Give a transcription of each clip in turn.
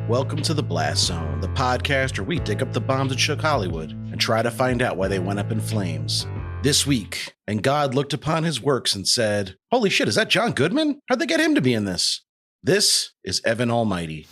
Welcome to the Blast Zone, the podcast where we dig up the bombs that shook Hollywood and try to find out why they went up in flames. This week, and God looked upon his works and said, "Holy shit, is that John Goodman? How'd they get him to be in this?" This is Evan Almighty.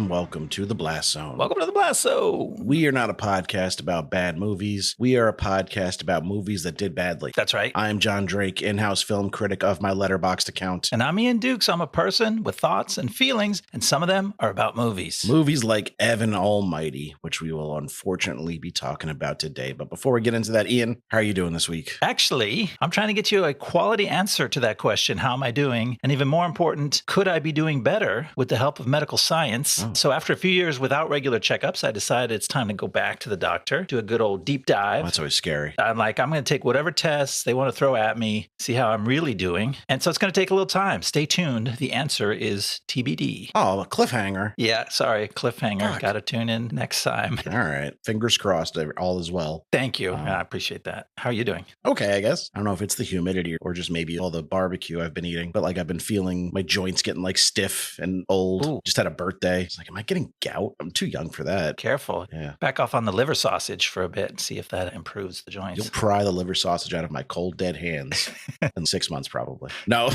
Welcome to the Blast Zone. Welcome to the Blast Zone. We are not a podcast about bad movies. We are a podcast about movies that did badly. That's right. I'm Jon Drake, in-house film critic of my Letterboxd account. And I'm Ian Dukes. I'm a person with thoughts and feelings, and some of them are about movies. Movies like Evan Almighty, which we will unfortunately be talking about today. But before we get into that, Ian, how are you doing this week? Actually, I'm trying to get you a quality answer to that question. How am I doing? And even more important, could I be doing better with the help of medical science? Oh. So after a few years without regular checkups, I decided it's time to go back to the doctor, do a good old deep dive. Oh, that's always scary. I'm going to take whatever tests they want to throw at me, see how I'm really doing. And so it's going to take a little time. Stay tuned. The answer is TBD. Oh, a cliffhanger. Yeah, sorry, cliffhanger. Got to tune in next time. All right. Fingers crossed, all is well. Thank you. I appreciate that. How are you doing? Okay, I guess. I don't know if it's the humidity or just maybe all the barbecue I've been eating, but I've been feeling my joints getting stiff and old. Ooh. Just had a birthday. It's am I getting gout? I'm too young for that. Careful. Yeah. Back off on the liver sausage for a bit and see if that improves the joints. You'll pry the liver sausage out of my cold, dead hands in 6 months, probably. No.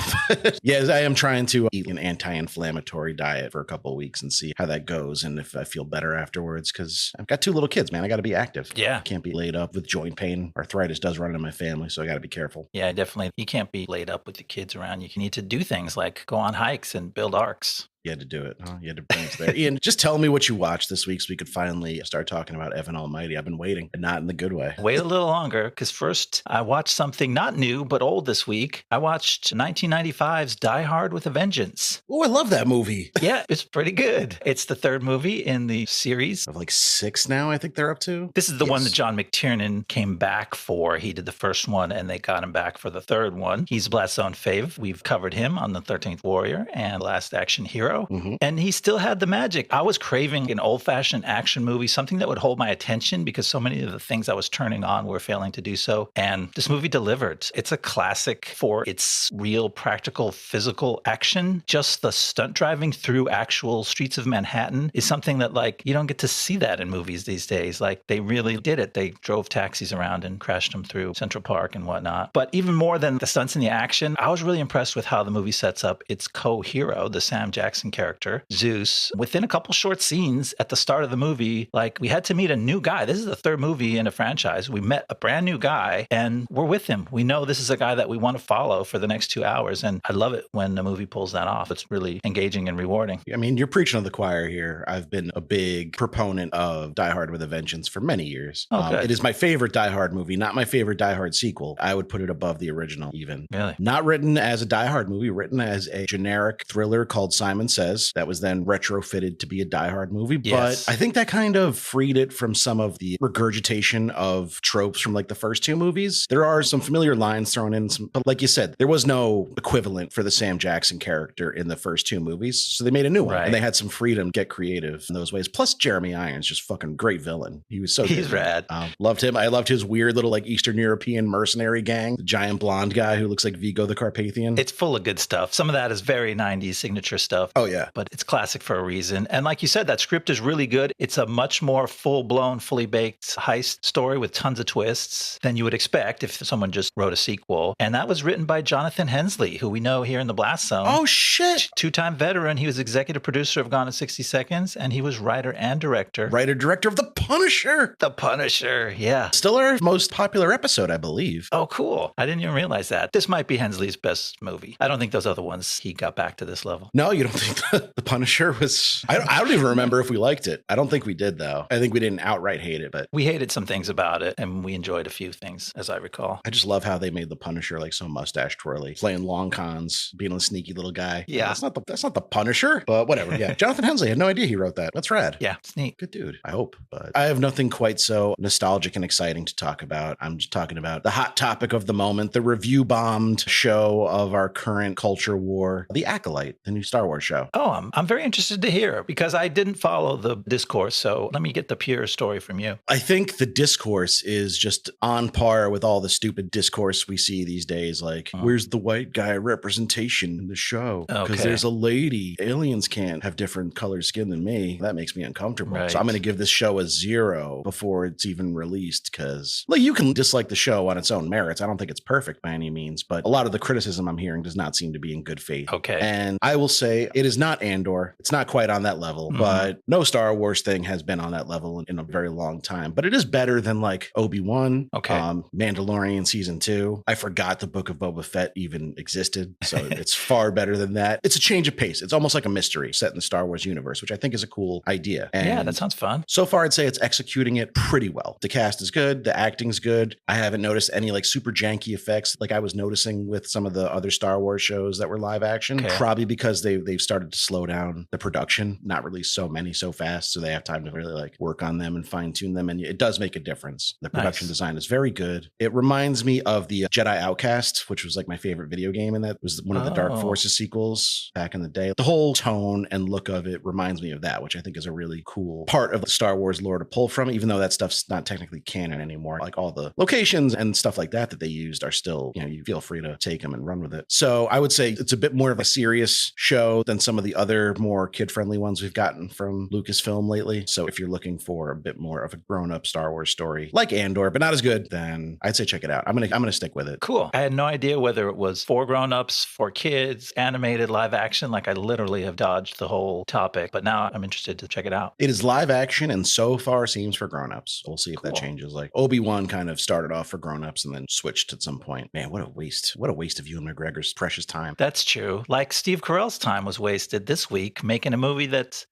Yes, I am trying to eat an anti-inflammatory diet for a couple of weeks and see how that goes and if I feel better afterwards, because I've got 2 little kids, man. I got to be active. Yeah. I can't be laid up with joint pain. Arthritis does run in my family, so I got to be careful. Yeah, definitely. You can't be laid up with the kids around. You need to do things like go on hikes and build arcs. You had to do it. Huh? You had to bring us there. Ian, just tell me what you watched this week so we could finally start talking about Evan Almighty. I've been waiting, and not in the good way. Wait a little longer, because first I watched something not new, but old this week. I watched 1995's Die Hard with a Vengeance. Oh, I love that movie. Yeah, it's pretty good. It's the 3rd movie in the series. Of 6 now, I think they're up to. This is the one that John McTiernan came back for. He did the first one, and they got him back for the 3rd one. He's Blast Zone fave. We've covered him on The 13th Warrior and Last Action Hero. Mm-hmm. And he still had the magic. I was craving an old-fashioned action movie, something that would hold my attention because so many of the things I was turning on were failing to do so. And this movie delivered. It's a classic for its real, practical, physical action. Just the stunt driving through actual streets of Manhattan is something that, you don't get to see that in movies these days. They really did it. They drove taxis around and crashed them through Central Park and whatnot. But even more than the stunts and the action, I was really impressed with how the movie sets up its co-hero, the Sam Jackson character, Zeus. Within a couple short scenes at the start of the movie, we had to meet a new guy. This is the 3rd movie in a franchise. We met a brand new guy and we're with him. We know this is a guy that we want to follow for the next 2 hours. And I love it when a movie pulls that off. It's really engaging and rewarding. I mean, you're preaching to the choir here. I've been a big proponent of Die Hard with a Vengeance for many years. It is my favorite Die Hard movie, not my favorite Die Hard sequel. I would put it above the original even. Really? Not written as a Die Hard movie, written as a generic thriller called Simon Says. That was then retrofitted to be a Die Hard movie. Yes. But I think that kind of freed it from some of the regurgitation of tropes from the first 2 movies. There are some familiar lines thrown in, but like you said, there was no equivalent for the Sam Jackson character in the first 2 movies. So they made a new one. Right. And they had some freedom to get creative in those ways. Plus Jeremy Irons, just fucking great villain. He was so good. He's rad. Loved him. I loved his weird little Eastern European mercenary gang. The giant blonde guy who looks like Vigo the Carpathian. It's full of good stuff. Some of that is very 90s signature stuff. Oh yeah. But it's classic for a reason. And like you said, that script is really good. It's a much more full-blown, fully baked heist story with tons of twists than you would expect if someone just wrote a sequel. And that was written by Jonathan Hensley, who we know here in the Blast Zone. Oh, shit. 2-time veteran. He was executive producer of Gone in 60 Seconds, and he was writer and director. Writer-director of The Punisher. The Punisher, yeah. Still our most popular episode, I believe. Oh, cool. I didn't even realize that. This might be Hensley's best movie. I don't think those other ones, he got back to this level. No, you don't think the Punisher was. I don't even remember if we liked it. I don't think we did, though. I think we didn't outright hate it, but we hated some things about it, and we enjoyed a few things, as I recall. I just love how they made the Punisher like so mustache twirly, playing long cons, being a sneaky little guy. Yeah, that's not the Punisher, but whatever. Yeah, Jonathan Hensley had no idea he wrote that. That's rad. Yeah, it's neat. Good dude. I hope, but I have nothing quite so nostalgic and exciting to talk about. I'm just talking about the hot topic of the moment, the review bombed show of our current culture war, The Acolyte, the new Star Wars show. Oh, I'm very interested to hear because I didn't follow the discourse. So let me get the pure story from you. I think the discourse is just on par with all the stupid discourse we see these days. Like, where's the white guy representation in the show? Because there's a lady. Aliens can't have different colored skin than me. That makes me uncomfortable. Right. So I'm going to give this show a 0 before it's even released because, like, you can dislike the show on its own merits. I don't think it's perfect by any means, but a lot of the criticism I'm hearing does not seem to be in good faith. Okay. And I will say it is not Andor. It's not quite on that level, but no Star Wars thing has been on that level in a very long time. But it is better than like Obi-Wan, Mandalorian season 2. I forgot the Book of Boba Fett even existed. So it's far better than that. It's a change of pace. It's almost like a mystery set in the Star Wars universe, which I think is a cool idea. And yeah, that sounds fun. So far, I'd say it's executing it pretty well. The cast is good. The acting's good. I haven't noticed any like super janky effects like I was noticing with some of the other Star Wars shows that were live action. Probably because they've started to slow down the production, not release so many so fast, so they have time to really like work on them and fine tune them. And it does make a difference. The production design is very good. It reminds me of the Jedi Outcast, which was like my favorite video game, and that was one of the Dark Forces sequels back in the day. The whole tone and look of it reminds me of that, which I think is a really cool part of the Star Wars lore to pull from, even though that stuff's not technically canon anymore. Like all the locations and stuff like that they used are still, you feel free to take them and run with it. So I would say it's a bit more of a serious show than some of the other more kid-friendly ones we've gotten from Lucasfilm lately. So if you're looking for a bit more of a grown-up Star Wars story like Andor, but not as good, then I'd say check it out. I'm gonna stick with it. Cool. I had no idea whether it was for grown-ups, for kids, animated, live action. Like I literally have dodged the whole topic, but now I'm interested to check it out. It is live action and so far seems for grown-ups. We'll see if that changes. Like Obi-Wan kind of started off for grown-ups and then switched at some point. Man, what a waste. What a waste of Ewan McGregor's precious time. That's true. Like Steve Carell's time was wasted this week making a movie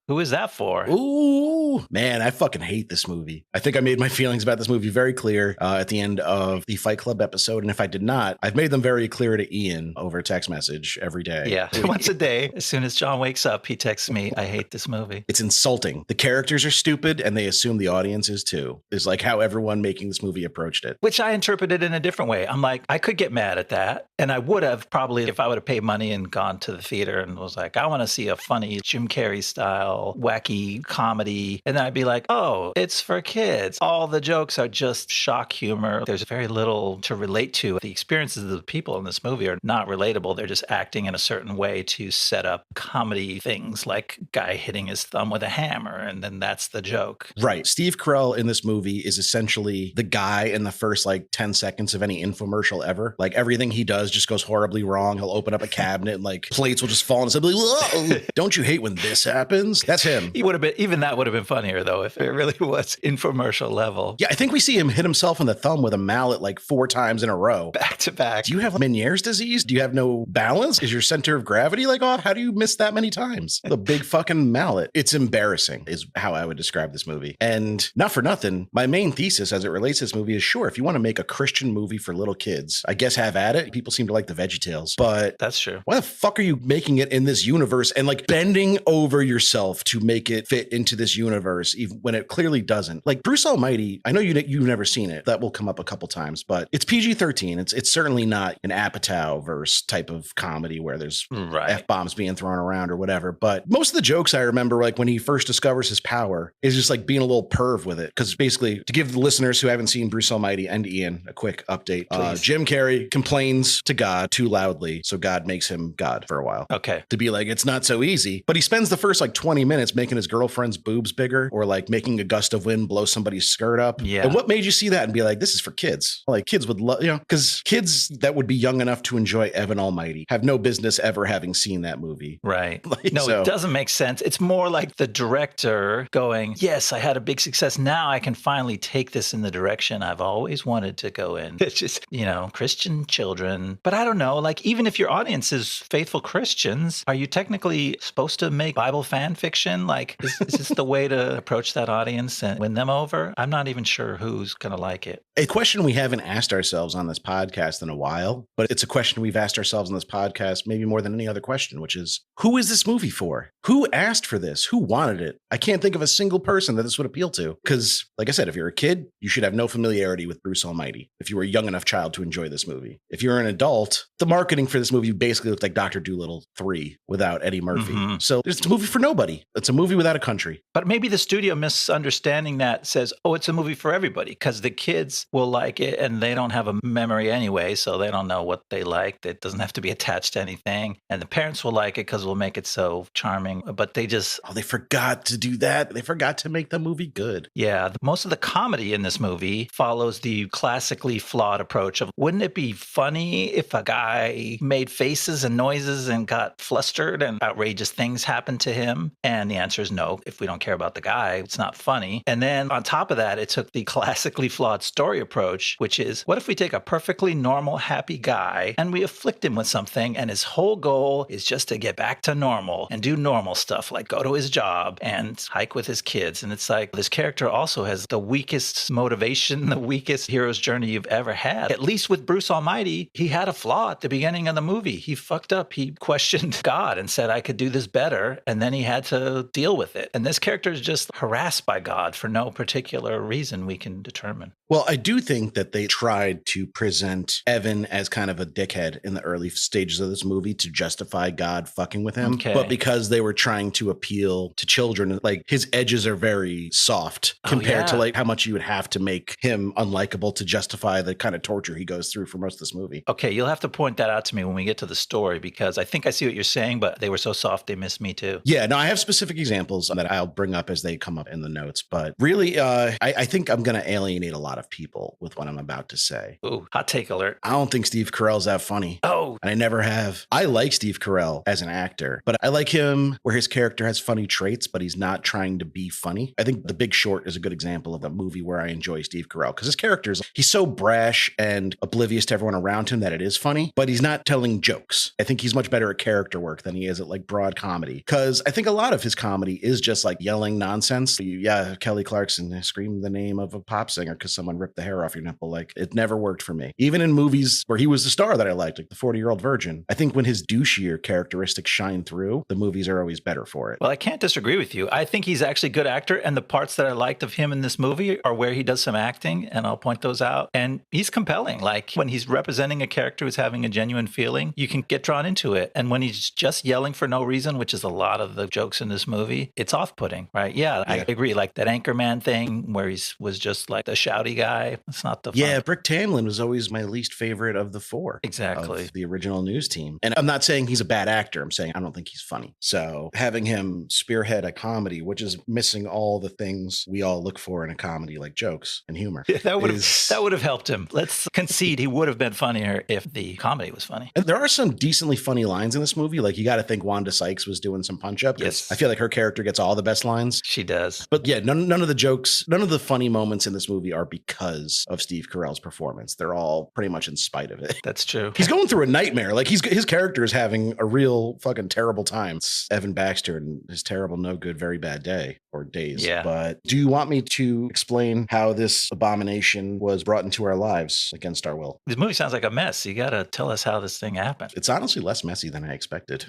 who is that for? Ooh, man, I fucking hate this movie. I think I made my feelings about this movie very clear at the end of the Fight Club episode. And if I did not, I've made them very clear to Ian over text message every day. Yeah, once a day. As soon as John wakes up, he texts me, I hate this movie. It's insulting. The characters are stupid and they assume the audience is too. Is like how everyone making this movie approached it. Which I interpreted in a different way. I'm like, I could get mad at that. And I would have probably if I would have paid money and gone to the theater and was like, I want to see a funny Jim Carrey style, wacky comedy. And then I'd be like, oh, it's for kids. All the jokes are just shock humor. There's very little to relate to. The experiences of the people in this movie are not relatable. They're just acting in a certain way to set up comedy things like guy hitting his thumb with a hammer. And then that's the joke. Right. Steve Carell in this movie is essentially the guy in the first like 10 seconds of any infomercial ever. Like everything he does just goes horribly wrong. He'll open up a cabinet and like plates will just fall on his head. Like, whoa, don't you hate when this happens? That's him. He would have been, even that would have been funnier though, if it really was infomercial level. Yeah, I think we see him hit himself in the thumb with a mallet like 4 times in a row. Back to back. Do you have Meniere's disease? Do you have no balance? Is your center of gravity like off? How do you miss that many times? The big fucking mallet. It's embarrassing is how I would describe this movie. And not for nothing, my main thesis as it relates to this movie is sure, if you want to make a Christian movie for little kids, I guess have at it. People seem to like the VeggieTales, but that's true. Why the fuck are you making it in this universe and like bending over yourself to make it fit into this universe even when it clearly doesn't? Like Bruce Almighty, I know you've never seen it. That will come up a couple times, but it's PG-13. It's certainly not an Apatow verse type of comedy where there's F-bombs being thrown around or whatever. But most of the jokes I remember, like when he first discovers his power, is just like being a little perv with it. Because basically, to give the listeners who haven't seen Bruce Almighty and Ian a quick update, Jim Carrey complains to God too loudly, so God makes him God for a while. Okay. To be like, it's not so easy. But he spends the first like 20 minutes making his girlfriend's boobs bigger or like making a gust of wind blow somebody's skirt up. Yeah. And what made you see that and be like, this is for kids? Like kids would love, because kids that would be young enough to enjoy Evan Almighty have no business ever having seen that movie. Right. It doesn't make sense. It's more like the director going, yes, I had a big success. Now I can finally take this in the direction I've always wanted to go in. It's just, Christian children. But I don't know, like even if your audience is faithful Christians, are you technically technically supposed to make Bible fan fiction? Like, is this the way to approach that audience and win them over? I'm not even sure who's going to like it. A question we haven't asked ourselves on this podcast in a while, but it's a question we've asked ourselves on this podcast maybe more than any other question, which is, who is this movie for? Who asked for this? Who wanted it? I can't think of a single person that this would appeal to. Because, like I said, if you're a kid, you should have no familiarity with Bruce Almighty if you were a young enough child to enjoy this movie. If you're an adult, the marketing for this movie basically looked like Dr. Dolittle 3 without Eddie Murphy. Mm-hmm. So it's a movie for nobody. It's a movie without a country. But maybe the studio misunderstanding that says, oh, it's a movie for everybody, because the kids will like it and they don't have a memory anyway, so they don't know what they liked. It doesn't have to be attached to anything. And the parents will like it because we'll make it so charming. But they just... Oh, they forgot to do that. They forgot to make the movie good. Yeah. Most of the comedy in this movie follows the classically flawed approach of, wouldn't it be funny if a guy made faces and noises and got flustered and outrageous things happened to him? And the answer is no. If we don't care about the guy, it's not funny. And then on top of that, it took the classically flawed story approach, which is, what if we take a perfectly normal, happy guy and we afflict him with something, and his whole goal is just to get back to normal and do normal stuff, like go to his job and hike with his kids. And it's like, this character also has the weakest motivation, the weakest hero's journey you've ever had. At least with Bruce Almighty, he had a flaw at the beginning of the movie. He fucked up. He questioned God and said, I could do this better. And then he had to deal with it. And this character is just harassed by God for no particular reason we can determine. Well, I do think that they tried to present Evan as kind of a dickhead in the early stages of this movie to justify God fucking with him. Okay. But because they were trying to appeal to children, like, his edges are very soft compared to like how much you would have to make him unlikable to justify the kind of torture he goes through for most of this movie. Okay, you'll have to point that out to me when we get to the story, because I think I see what you're saying, but they were so soft they missed me too. Yeah, no, I have specific examples that I'll bring up as they come up in the notes, but really, I think I'm going to alienate a lot of people with what I'm about to say. Ooh, hot take alert. I don't think Steve Carell's that funny. Oh. And I never have. I like Steve Carell as an actor, but I like him where his character has funny traits, but he's not trying to be funny. I think The Big Short is a good example of a movie where I enjoy Steve Carell, because his character is, he's so brash and oblivious to everyone around him that it is funny, but he's not telling jokes. I think he's much better at character work than he is at like broad comedy, because I think a lot of his comedy is just like yelling nonsense. Yeah, Kelly Clarkson screamed the name of a pop singer because someone ripped the hair off your nipple. Like, it never worked for me. Even in movies where he was the star that I liked, like The 40-Year-Old Virgin, I think when his douchier characteristics shine through, the movies are always better for it. Well, I can't disagree with you. I think he's actually a good actor, and the parts that I liked of him in this movie are where he does some acting, and I'll point those out. And he's compelling. Like, when he's representing a character who's having a genuine feeling, you can get drawn into it. And when he's just yelling for no reason, which is a lot of the jokes in this movie, it's off-putting, right? Yeah, I agree. Like that Anchorman thing where he was just like the shouty guy. It's not the fun. Yeah, Brick Tamland was always my least favorite of the four. Exactly. Of the original News Team. And I'm not saying he's a bad actor. I'm saying I don't think he's funny. So having him spearhead a comedy, which is missing all the things we all look for in a comedy, like jokes and humor. Yeah, that would have helped him. Let's concede he would have been funnier if the comedy was funny. And there are some decently funny lines in this movie. Like, you got to think Wanda Sykes was doing some punch up. Yes. I feel like her character gets all the best lines. She does. But yeah, none of the jokes, none of the funny moments in this movie are because of Steve Carell's performance. They're all pretty much in spite of it. That's true. He's going through a nightmare. Like, his character is having a real fucking terrible time. It's Evan Baxter and his terrible, no good, very bad day or days. Yeah. But do you want me to explain how this abomination was brought into our lives against our will? This movie sounds like a mess. You got to tell us how this thing happened. It's honestly less messy than I expected.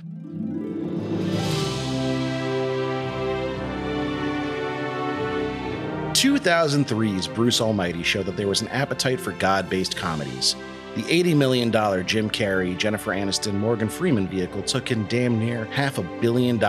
2003's Bruce Almighty showed that there was an appetite for God-based comedies. The $80 million Jim Carrey, Jennifer Aniston, Morgan Freeman vehicle took in damn near $500 million,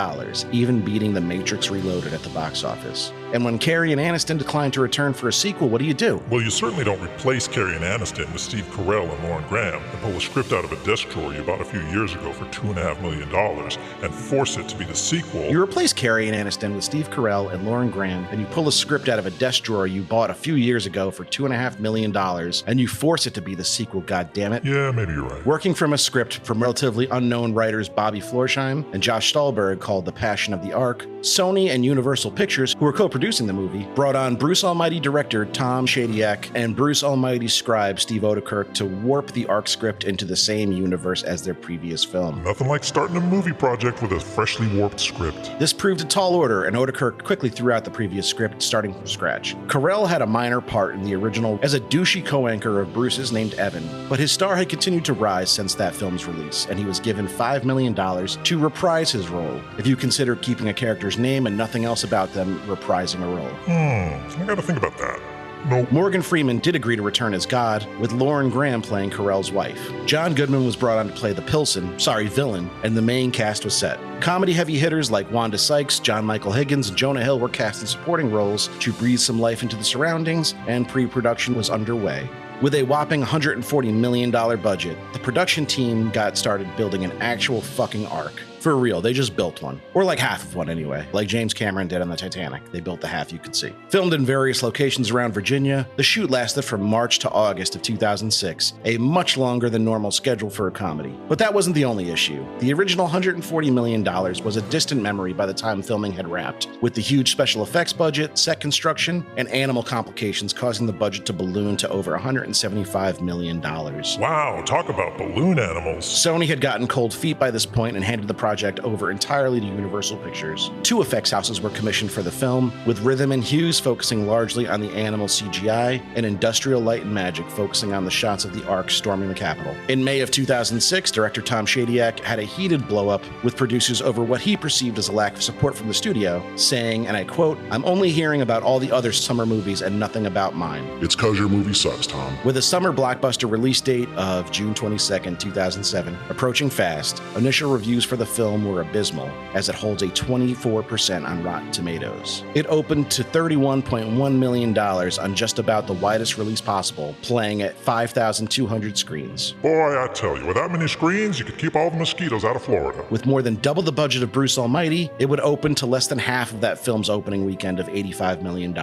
even beating The Matrix Reloaded at the box office. And when Carrey and Aniston declined to return for a sequel, what do? Well, you certainly don't replace Carrey and Aniston with Steve Carell and Lauren Graham and pull a script out of a desk drawer you bought a few years ago for $2.5 million and force it to be the sequel. You replace Carrey and Aniston with Steve Carell and Lauren Graham, and you pull a script out of a desk drawer you bought a few years ago for $2.5 million, and you force it to be the sequel, goddammit. Yeah, maybe you're right. Working from a script from relatively unknown writers Bobby Florsheim and Josh Stolberg called The Passion of the Ark, Sony and Universal Pictures, who were co-producing producing the movie, brought on Bruce Almighty director Tom Shadyac and Bruce Almighty scribe Steve Odekirk to warp the ARC script into the same universe as their previous film. Nothing like starting a movie project with a freshly warped script. This proved a tall order, and Odekirk quickly threw out the previous script, starting from scratch. CARELL had a minor part in the original as a douchey co-anchor of Bruce's named Evan, but his star had continued to rise since that film's release, and he was given $5 million to reprise his role, if you consider keeping a character's name and nothing else about them reprising a role. I gotta think about that. Nope. Morgan Freeman did agree to return as God, with Lauren Graham playing CARELL's wife. John Goodman was brought on to play the villain, and the main cast was set. Comedy heavy hitters like Wanda Sykes, John Michael Higgins, and Jonah Hill were cast in supporting roles to breathe some life into the surroundings, and pre-production was underway. With a whopping $140 million budget, the production team got started building an actual fucking ark. For real, they just built one. Or like half of one anyway, like James Cameron did on the Titanic. They built the half you could see. Filmed in various locations around Virginia, the shoot lasted from March to August of 2006, a much longer than normal schedule for a comedy. But that wasn't the only issue. The original $140 million was a distant memory by the time filming had wrapped, with the huge special effects budget, set construction, and animal complications causing the budget to balloon to over $175 million. Wow, talk about balloon animals. Sony had gotten cold feet by this point and handed the project over entirely to Universal Pictures. 2 effects houses were commissioned for the film, with Rhythm and Hughes focusing largely on the animal CGI, and Industrial Light and Magic focusing on the shots of the Ark storming the Capitol. In May of 2006, director Tom Shadyac had a heated blow-up with producers over what he perceived as a lack of support from the studio, saying, and I quote, "I'm only hearing about all the other summer movies and nothing about mine." It's 'cause your movie sucks, Tom. With a summer blockbuster release date of June 22nd, 2007, approaching fast, initial reviews for the film were abysmal, as it holds a 24% on Rotten Tomatoes. It opened to $31.1 million on just about the widest release possible, playing at 5,200 screens. Boy, I tell you, with that many screens, you could keep all the mosquitoes out of Florida. With more than double the budget of Bruce Almighty, it would open to less than half of that film's opening weekend of $85 million.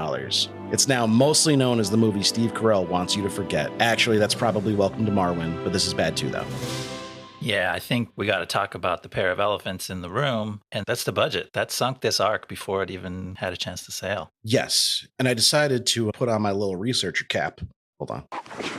It's now mostly known as the movie Steve Carell wants you to forget. Actually, that's probably Welcome to Marwen, but this is bad too, though. Yeah, I think we got to talk about the pair of elephants in the room, and that's the budget. That sunk this arc before it even had a chance to sail. Yes, and I decided to put on my little researcher cap. Hold on.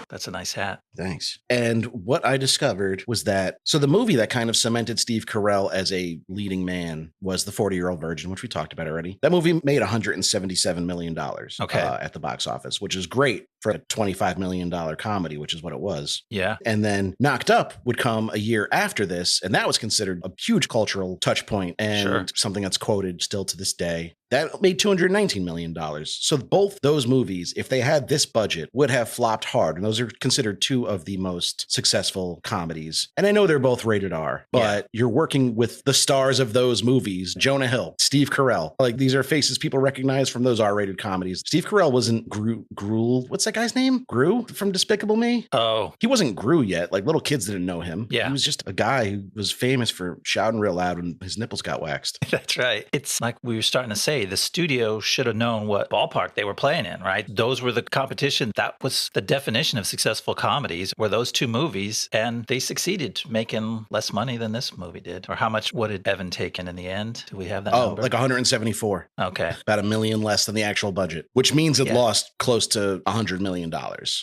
That's a nice hat. Thanks. And what I discovered was that, so the movie that kind of cemented Steve Carell as a leading man was The 40-Year-Old Virgin, which we talked about already. That movie made $177 million at the box office, which is great for a $25 million comedy, which is what it was. Yeah. And then Knocked Up would come a year after this, and that was considered a huge cultural touch point and something that's quoted still to this day. That made $219 million. So both those movies, if they had this budget, would have flopped hard. And those are considered 2 of the most successful comedies. And I know they're both rated R, but you're working with the stars of those movies, Jonah Hill, Steve Carell. Like, these are faces people recognize from those R-rated comedies. Steve Carell wasn't Gru. What's that guy's name? Gru from Despicable Me? Oh. He wasn't Gru yet. Like, little kids didn't know him. Yeah. He was just a guy who was famous for shouting real loud when his nipples got waxed. That's right. It's like we were starting to say, the studio should have known what ballpark they were playing in, right? Those were the competition. That was the definition of successful comedies, were those 2 movies, and they succeeded, making less money than this movie did. Or how much, what did Evan take in the end? Do we have that number? Like 174. Okay. About $1 million less than the actual budget, which means it lost close to $100 million.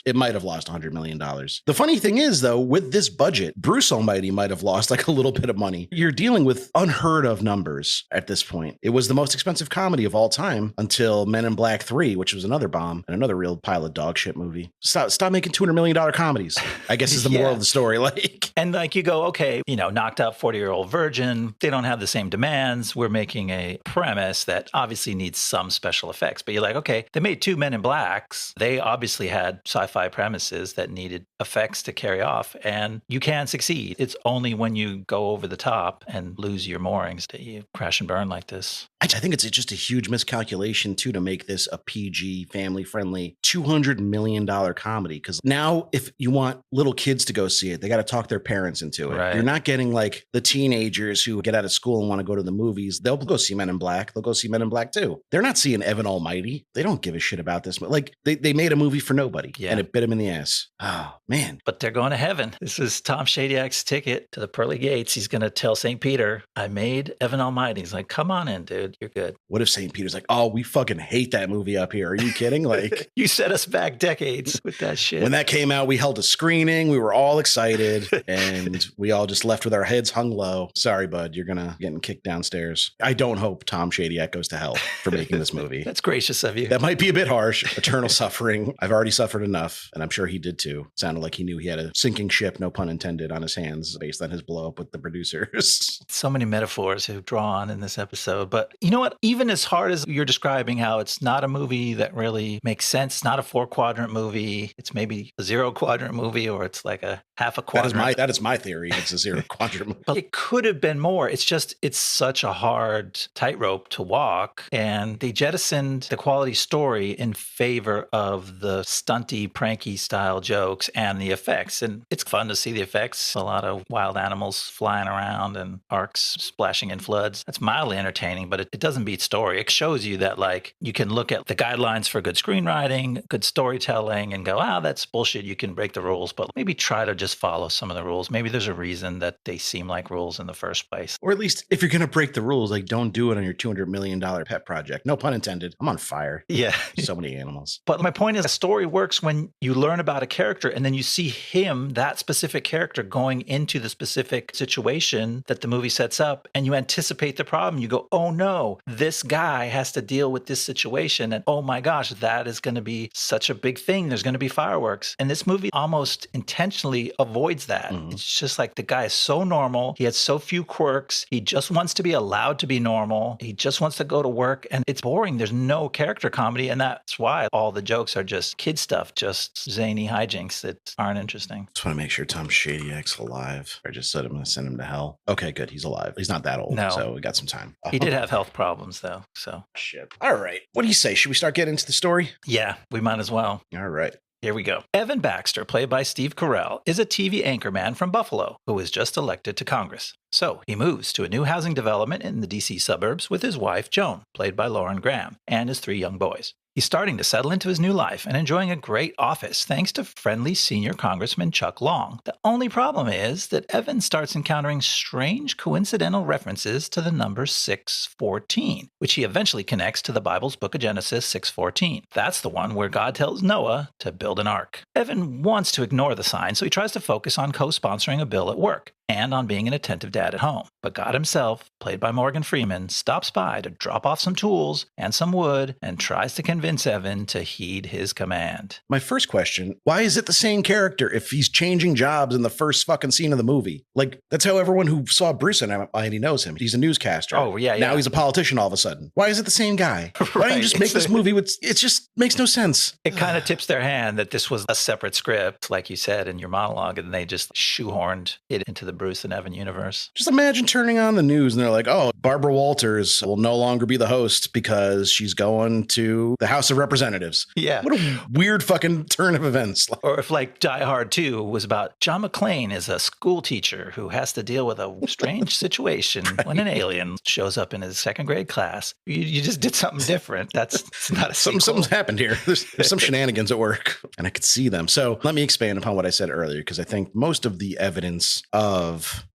It might have lost $100 million. The funny thing is, though, with this budget, Bruce Almighty might have lost like a little bit of money. You're dealing with unheard of numbers at this point. It was the most expensive comedy of all time until Men in Black 3, which was another bomb and another real pile of dog shit movie. Stop making $200 million comedies, I guess is the moral of the story. Like, and like you go, okay, Knocked Up, 40-Year-Old Virgin, they don't have the same demands. We're making a premise that obviously needs some special effects, but you're like, okay, they made 2 Men in Blacks. They obviously had sci-fi premises that needed effects to carry off, and you can succeed. It's only when you go over the top and lose your moorings that you crash and burn like this. I think it's just a huge miscalculation, too, to make this a PG, family-friendly, $200 million comedy. Because now, if you want little kids to go see it, they got to talk their parents into it. Right. You're not getting like the teenagers who get out of school and want to go to the movies. They'll go see Men in Black. They'll go see Men in Black 2. They're not seeing Evan Almighty. They don't give a shit about this. Like, they made a movie for nobody, and it bit them in the ass. Oh, man. But they're going to heaven. This is Tom Shadyac's ticket to the pearly gates. He's going to tell St. Peter, I made Evan Almighty. He's like, come on in, dude. You're good. What What if St. Peter's like, oh, we fucking hate that movie up here. Are you kidding? Like, you set us back decades with that shit. When that came out, we held a screening. We were all excited and we all just left with our heads hung low. Sorry, bud, you're gonna getting kicked downstairs. I don't hope Tom Shadyac goes to hell for making this movie. That's gracious of you. That might be a bit harsh. Eternal suffering. I've already suffered enough, and I'm sure he did too. Sounded like he knew he had a sinking ship, no pun intended, on his hands based on his blow up with the producers. So many metaphors to draw on in this episode. But you know what? Even as hard as you're describing how it's not a movie that really makes sense, it's not a 4-quadrant movie, it's maybe a 0-quadrant movie, or it's like a half a quadrant. That is my theory. It's a 0-quadrant movie. But it could have been more. It's just, it's such a hard tightrope to walk. And they jettisoned the quality story in favor of the stunty, pranky style jokes and the effects. And it's fun to see the effects. A lot of wild animals flying around and arcs splashing in floods. That's mildly entertaining, but it doesn't beat story. It shows you that, like, you can look at the guidelines for good screenwriting, good storytelling, and go, that's bullshit. You can break the rules, but maybe try to just follow some of the rules. Maybe there's a reason that they seem like rules in the first place. Or at least if you're going to break the rules, like, don't do it on your $200 million pet project. No pun intended. I'm on fire. Yeah. So many animals. But my point is, a story works when you learn about a character and then you see him, that specific character, going into the specific situation that the movie sets up, and you anticipate the problem. You go, oh no, this guy has to deal with this situation. And oh my gosh, that is going to be such a big thing. There's going to be fireworks. And this movie almost intentionally avoids that. Mm-hmm. It's just like, the guy is so normal. He has so few quirks. He just wants to be allowed to be normal. He just wants to go to work. And it's boring. There's no character comedy. And that's why all the jokes are just kid stuff, just zany hijinks that aren't interesting. Just want to make sure Tom Shadyac's alive. I just said I'm going to send him to hell. Okay, good. He's alive. He's not that old. No. So we got some time. He did have health problems, though. So shit. All right. What do you say? Should we start getting into the story? Yeah, we might as well. All right. Here we go. Evan Baxter, played by Steve Carell, is a TV anchorman from Buffalo who was just elected to Congress. So he moves to a new housing development in the DC suburbs with his wife, Joan, played by Lauren Graham, and his 3 young boys. He's starting to settle into his new life and enjoying a great office thanks to friendly senior Congressman Chuck Long. The only problem is that Evan starts encountering strange coincidental references to the number 614, which he eventually connects to the Bible's Book of Genesis 6:14. That's the one where God tells Noah to build an ark. Evan wants to ignore the sign, so he tries to focus on co-sponsoring a bill at work and on being an attentive dad at home. But God himself, played by Morgan Freeman, stops by to drop off some tools and some wood and tries to convince Evan to heed his command. My first question, why is it the same character if he's changing jobs in the first fucking scene of the movie? Like, that's how everyone who saw Bruce and he knows him. He's a newscaster. Oh, yeah. Now he's a politician all of a sudden. Why is it the same guy? Right. Why don't you just make this movie with, it just makes no sense. It kind of tips their hand that this was a separate script, like you said in your monologue, and they just shoehorned it into the Bruce and Evan universe. Just imagine turning on the news and they're like, oh, Barbara Walters will no longer be the host because she's going to the House of Representatives. Yeah. What a weird fucking turn of events. Or if, like, Die Hard 2 was about John McClane is a school teacher who has to deal with a strange situation when an alien shows up in his 2nd grade class. You just did something different. It's not a sequel. Something's happened here. There's some shenanigans at work, and I could see them. So let me expand upon what I said earlier, because I think most of the evidence of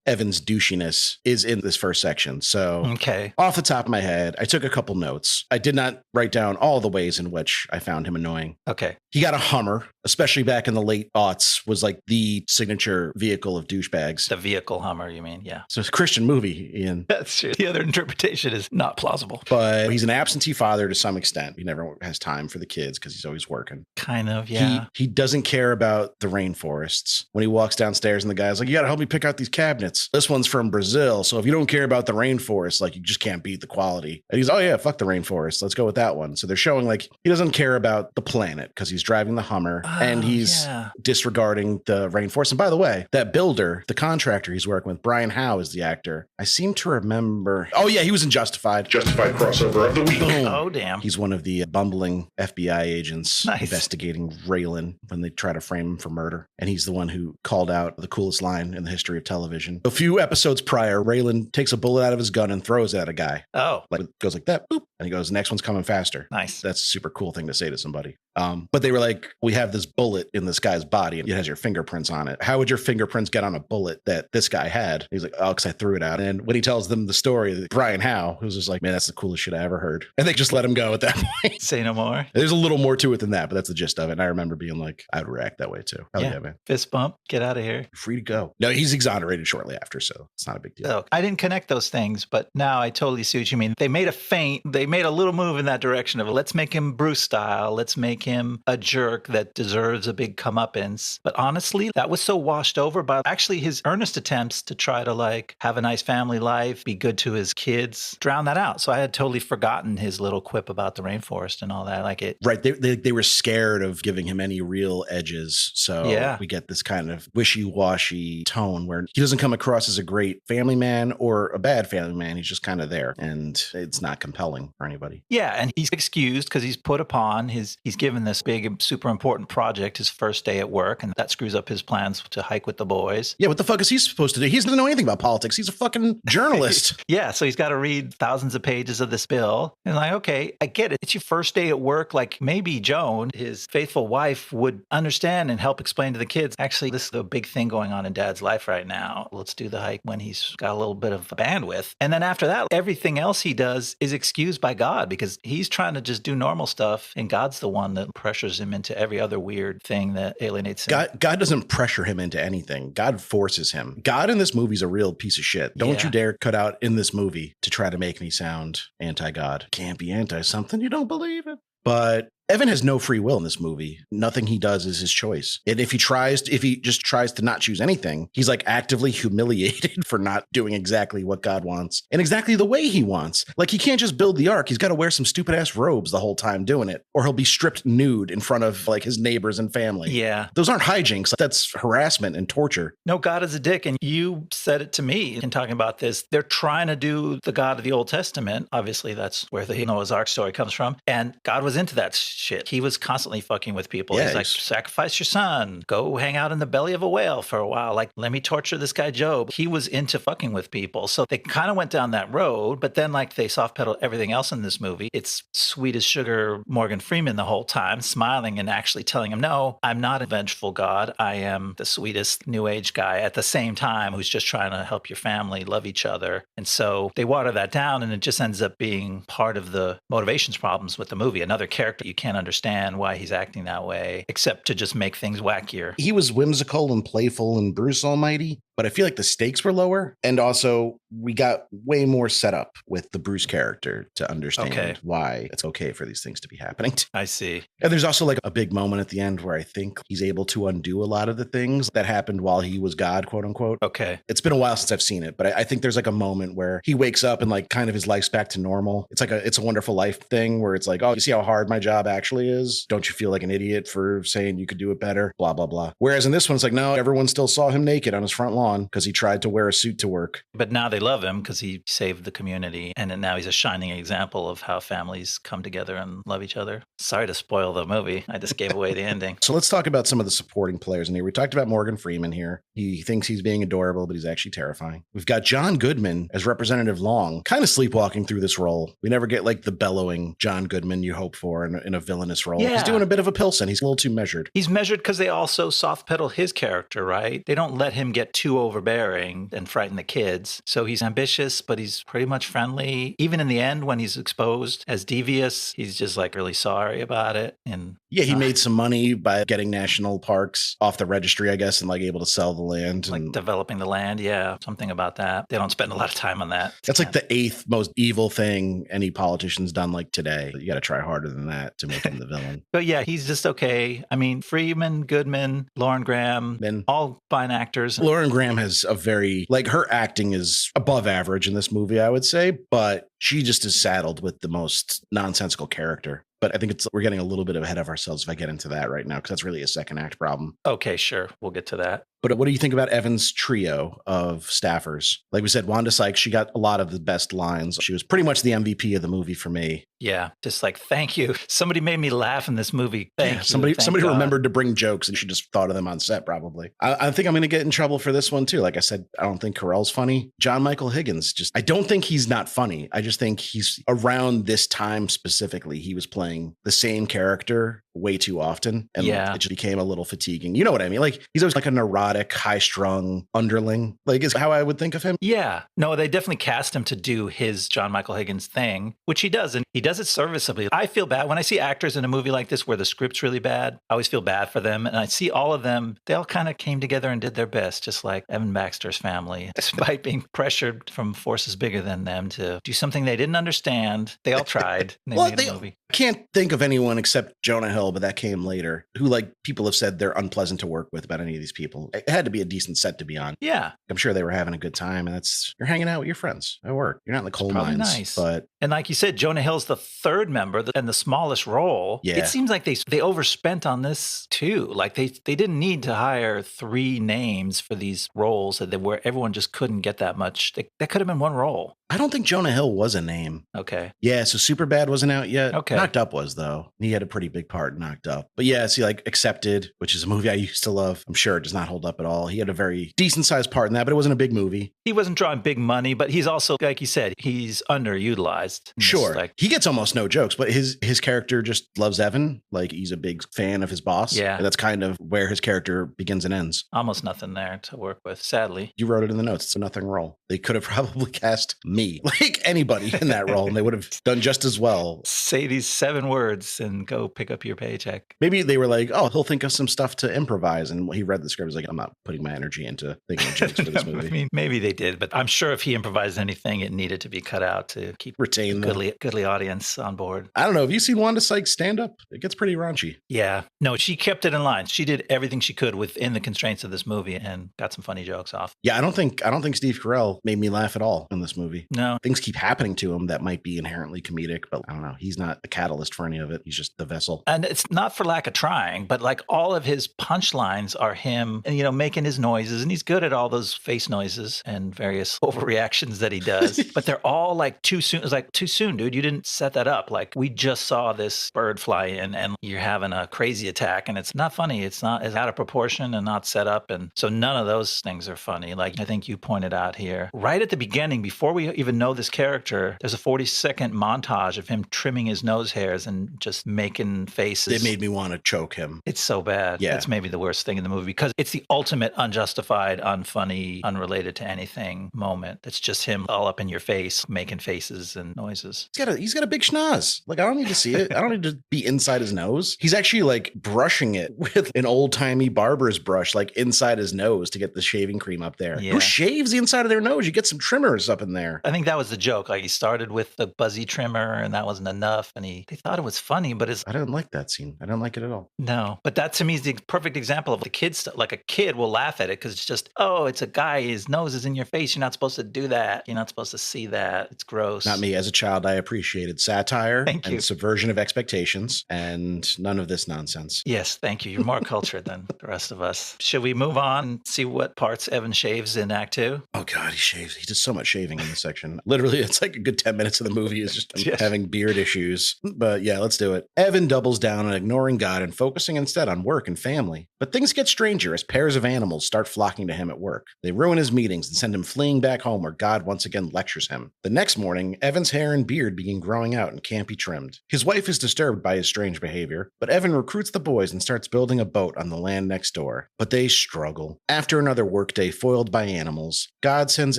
Evan's douchiness is in this first section. So okay. Off the top of my head, I took a couple notes. I did not write down all the ways in which I found him annoying. Okay. He got a Hummer, especially back in the late aughts, was like the signature vehicle of douchebags. The vehicle Hummer, you mean? Yeah. So it's a Christian movie, Ian. That's true. The other interpretation is not plausible. But he's an absentee father to some extent. He never has time for the kids because he's always working. Kind of, yeah. He doesn't care about the rainforests. When he walks downstairs and the guy's like, you got to help me pick out these cabinets. This one's from Brazil. So if you don't care about the rainforest, like, you just can't beat the quality. And he's, oh yeah, fuck the rainforest. Let's go with that one. So they're showing like he doesn't care about the planet because he's driving the Hummer and he's disregarding the rainforest. And by the way, that builder, the contractor he's working with, Brian Howe is the actor. I seem to remember. Oh yeah, he was in Justified. Justified crossover of the week. Boom. Oh damn. He's one of the bumbling FBI agents investigating Raylan when they try to frame him for murder. And he's the one who called out the coolest line in the history of television. A few episodes prior, Raylan takes a bullet out of his gun and throws it at a guy. Oh. Like, it goes like that, boop. And he goes, next one's coming faster. Nice. That's a super cool thing to say to somebody. But they were like, we have this bullet in this guy's body and it has your fingerprints on it. How would your fingerprints get on a bullet that this guy had? He's like, oh, because I threw it out. And when he tells them the story, Brian Howe, who's just like, man, that's the coolest shit I ever heard. And they just let him go at that point. Say no more. There's a little more to it than that, but that's the gist of it. And I remember being like, I would react that way too. Hell yeah, man. Fist bump. Get out of here. You're free to go. No, he's exonerated shortly after, so it's not a big deal. So I didn't connect those things, but now I totally see what you mean. They made a feint. They made a little move in that direction of let's make him Bruce style. Let's make him a jerk that deserves a big comeuppance. But honestly, that was so washed over by actually his earnest attempts to try to like have a nice family life, be good to his kids, drown that out. So I had totally forgotten his little quip about the rainforest and all that. Like it. Right. They were scared of giving him any real edges. So we get this kind of wishy-washy tone where he doesn't come across as a great family man or a bad family man. He's just kind of there and it's not compelling for anybody. Yeah. And he's excused because he's put upon he's given this big, super important project his first day at work. And that screws up his plans to hike with the boys. Yeah. What the fuck is he supposed to do? He doesn't know anything about politics. He's a fucking journalist. Yeah. So he's got to read thousands of pages of this bill. And like, okay, I get it. It's your first day at work. Like maybe Joan, his faithful wife, would understand and help explain to the kids, actually, this is a big thing going on in Dad's life right now. Let's do the hike when he's got a little bit of bandwidth. And then after that, everything else he does is excused by God because he's trying to just do normal stuff. And God's the one that pressures him into every other weird thing that alienates him. God doesn't pressure him into anything. God forces him. God in this movie is a real piece of shit. Don't you dare cut out in this movie to try to make me sound anti-God. Can't be anti-something you don't believe in. But Evan has no free will in this movie. Nothing he does is his choice. And if he just tries to not choose anything, he's like actively humiliated for not doing exactly what God wants and exactly the way he wants. Like he can't just build the ark. He's got to wear some stupid ass robes the whole time doing it, or he'll be stripped nude in front of like his neighbors and family. Yeah. Those aren't hijinks. That's harassment and torture. No, God is a dick. And you said it to me in talking about this. They're trying to do the God of the Old Testament. Obviously, that's where the Noah's Ark story comes from. And God was into that shit. He was constantly fucking with people. He's like, sacrifice your son, go hang out in the belly of a whale for a while. Like, let me torture this guy Job. He was into fucking with people. So they kind of went down that road, but then like they soft pedal everything else in this movie. It's sweet as sugar Morgan Freeman the whole time, smiling and actually telling him, no, I'm not a vengeful God. I am the sweetest new age guy at the same time who's just trying to help your family love each other. And so they water that down and it just ends up being part of the motivations problems with the movie. Another character you can't understand why he's acting that way, except to just make things wackier. He was whimsical and playful in Bruce Almighty, but I feel like the stakes were lower. And also we got way more set up with the Bruce character to understand why it's okay for these things to be happening. I see. And there's also like a big moment at the end where I think he's able to undo a lot of the things that happened while he was God, quote unquote. Okay. It's been a while since I've seen it, but I think there's like a moment where he wakes up and like kind of his life's back to normal. It's like It's a Wonderful Life thing where it's like, oh, you see how hard my job actually is? Don't you feel like an idiot for saying you could do it better? Blah, blah, blah. Whereas in this one, it's like, no, everyone still saw him naked on his front lawn because he tried to wear a suit to work. But now they love him because he saved the community. And then now he's a shining example of how families come together and love each other. Sorry to spoil the movie. I just gave away the ending. So let's talk about some of the supporting players in here. We talked about Morgan Freeman here. He thinks he's being adorable, but he's actually terrifying. We've got John Goodman as Representative Long, kind of sleepwalking through this role. We never get like the bellowing John Goodman you hope for in a villainous role. Yeah. He's doing a bit of a Pilsen. He's a little too measured. He's measured because they also soft pedal his character, right? They don't let him get too overbearing and frighten the kids. So he's ambitious, but he's pretty much friendly. Even in the end, when he's exposed as devious, he's just like really sorry about it. And yeah, he made some money by getting national parks off the registry, I guess, and like able to sell the land. Like developing the land. Yeah, something about that. They don't spend a lot of time on that. That's like the 8th most evil thing any politician's done like today. You got to try harder than that to make him the villain. But yeah, he's just okay. I mean, Freeman, Goodman, Lauren Graham, all fine actors. Lauren Graham has a very, like, her acting is above average in this movie, I would say, but she just is saddled with the most nonsensical character. But I think we're getting a little bit ahead of ourselves if I get into that right now, because that's really a second act problem. Okay, sure. We'll get to that. But what do you think about Evan's trio of staffers? Like we said, Wanda Sykes, she got a lot of the best lines. She was pretty much the MVP of the movie for me. Yeah, just like, thank you. Somebody made me laugh in this movie. Thank you. Somebody remembered to bring jokes and she just thought of them on set probably. I think I'm going to get in trouble for this one too. Like I said, I don't think CARELL's funny. John Michael Higgins, I don't think he's not funny. I just think he's around this time specifically, he was playing the same character way too often. And it just became a little fatiguing. You know what I mean? Like he's always like a neurotic, high strung underling, like is how I would think of him. Yeah. No, they definitely cast him to do his John Michael Higgins thing, which he does. And he does it serviceably. I feel bad when I see actors in a movie like this where the script's really bad. I always feel bad for them. And I see all of them, they all kind of came together and did their best, just like Evan Baxter's family, despite being pressured from forces bigger than them to do something they didn't understand. They all tried. And they made a movie. I can't think of anyone except Jonah Hill, but that came later, who like people have said they're unpleasant to work with about any of these people. It had to be a decent set to be on. Yeah. I'm sure they were having a good time, and you're hanging out with your friends at work. You're not in the coal mines. Nice. But and like you said, Jonah Hill's the third member and the smallest role. Yeah. It seems like they overspent on this too. Like they didn't need to hire 3 names for these roles where everyone just couldn't get that much. That could have been one role. I don't think Jonah Hill was a name. Okay. Yeah, so Superbad wasn't out yet. Okay. Knocked Up was, though. He had a pretty big part in Knocked Up. But yeah, see, like Accepted, which is a movie I used to love. I'm sure it does not hold up at all. He had a very decent-sized part in that, but it wasn't a big movie. He wasn't drawing big money, but he's also, like you said, he's underutilized. Sure. He gets almost no jokes, but his character just loves Evan. Like, he's a big fan of his boss. Yeah. And that's kind of where his character begins and ends. Almost nothing there to work with, sadly. You wrote it in the notes. It's a nothing role. They could have probably cast me, like anybody in that role, and they would have done just as well. Say these 7 words and go pick up your paycheck. Maybe they were like, oh, he'll think of some stuff to improvise. And he read the script, he's like, I'm not putting my energy into thinking of jokes for this movie. I mean, maybe they did, but I'm sure if he improvised anything, it needed to be cut out to retain the goodly audience on board. I don't know. Have you seen Wanda Sykes stand up? It gets pretty raunchy. Yeah. No, she kept it in line. She did everything she could within the constraints of this movie and got some funny jokes off. Yeah, I don't think Steve Carell made me laugh at all in this movie. No. Things keep happening to him that might be inherently comedic, but I don't know. He's not the catalyst for any of it. He's just the vessel. And it's not for lack of trying, but like all of his punchlines are him, making his noises, and he's good at all those face noises and various overreactions that he does. But they're all like too soon. It's like, too soon, dude. You didn't set that up. Like, we just saw this bird fly in and you're having a crazy attack, and it's not funny. It's out of proportion and not set up. And so none of those things are funny. Like I think you pointed out here, right at the beginning, before we even know this character, there's a 40-second montage of him trimming his nose hairs and just making faces. It made me want to choke him. It's so bad. Yeah. It's maybe the worst thing in the movie because it's the ultimate unjustified, unfunny, unrelated to anything moment. It's just him all up in your face, making faces and noises. He's got a big schnoz. Like, I don't need to see it. I don't need to be inside his nose. He's actually like brushing it with an old-timey barber's brush, like inside his nose to get the shaving cream up there. Yeah. Who shaves the inside of their nose? You get some trimmers up in there. I think that was the joke. Like, he started with the buzzy trimmer and that wasn't enough. And they thought it was funny, but I didn't like that scene. I didn't like it at all. No, but that to me is the perfect example of the kid stuff. Like, a kid will laugh at it because it's just, oh, it's a guy. His nose is in your face. You're not supposed to do that. You're not supposed to see that. It's gross. Not me. As a child, I appreciated satire Thank you. and subversion of expectations and none of this nonsense. Yes, thank you. You're more cultured than the rest of us. Should we move on and see what parts Evan shaves in Act 2? Oh, God, he shaves. He does so much shaving in this section. Literally, it's like a good 10 minutes of the movie is just Yes. having beard issues. But yeah, let's do it. Evan doubles down on ignoring God and focusing instead on work and family. But things get stranger as pairs of animals start flocking to him at work. They ruin his meetings and send him fleeing back home where God once again lectures him. The next morning, Evan's hair and beard begin growing out and can't be trimmed. His wife is disturbed by his strange behavior, but Evan recruits the boys and starts building a boat on the land next door. But they struggle. After another workday foiled by animals, God sends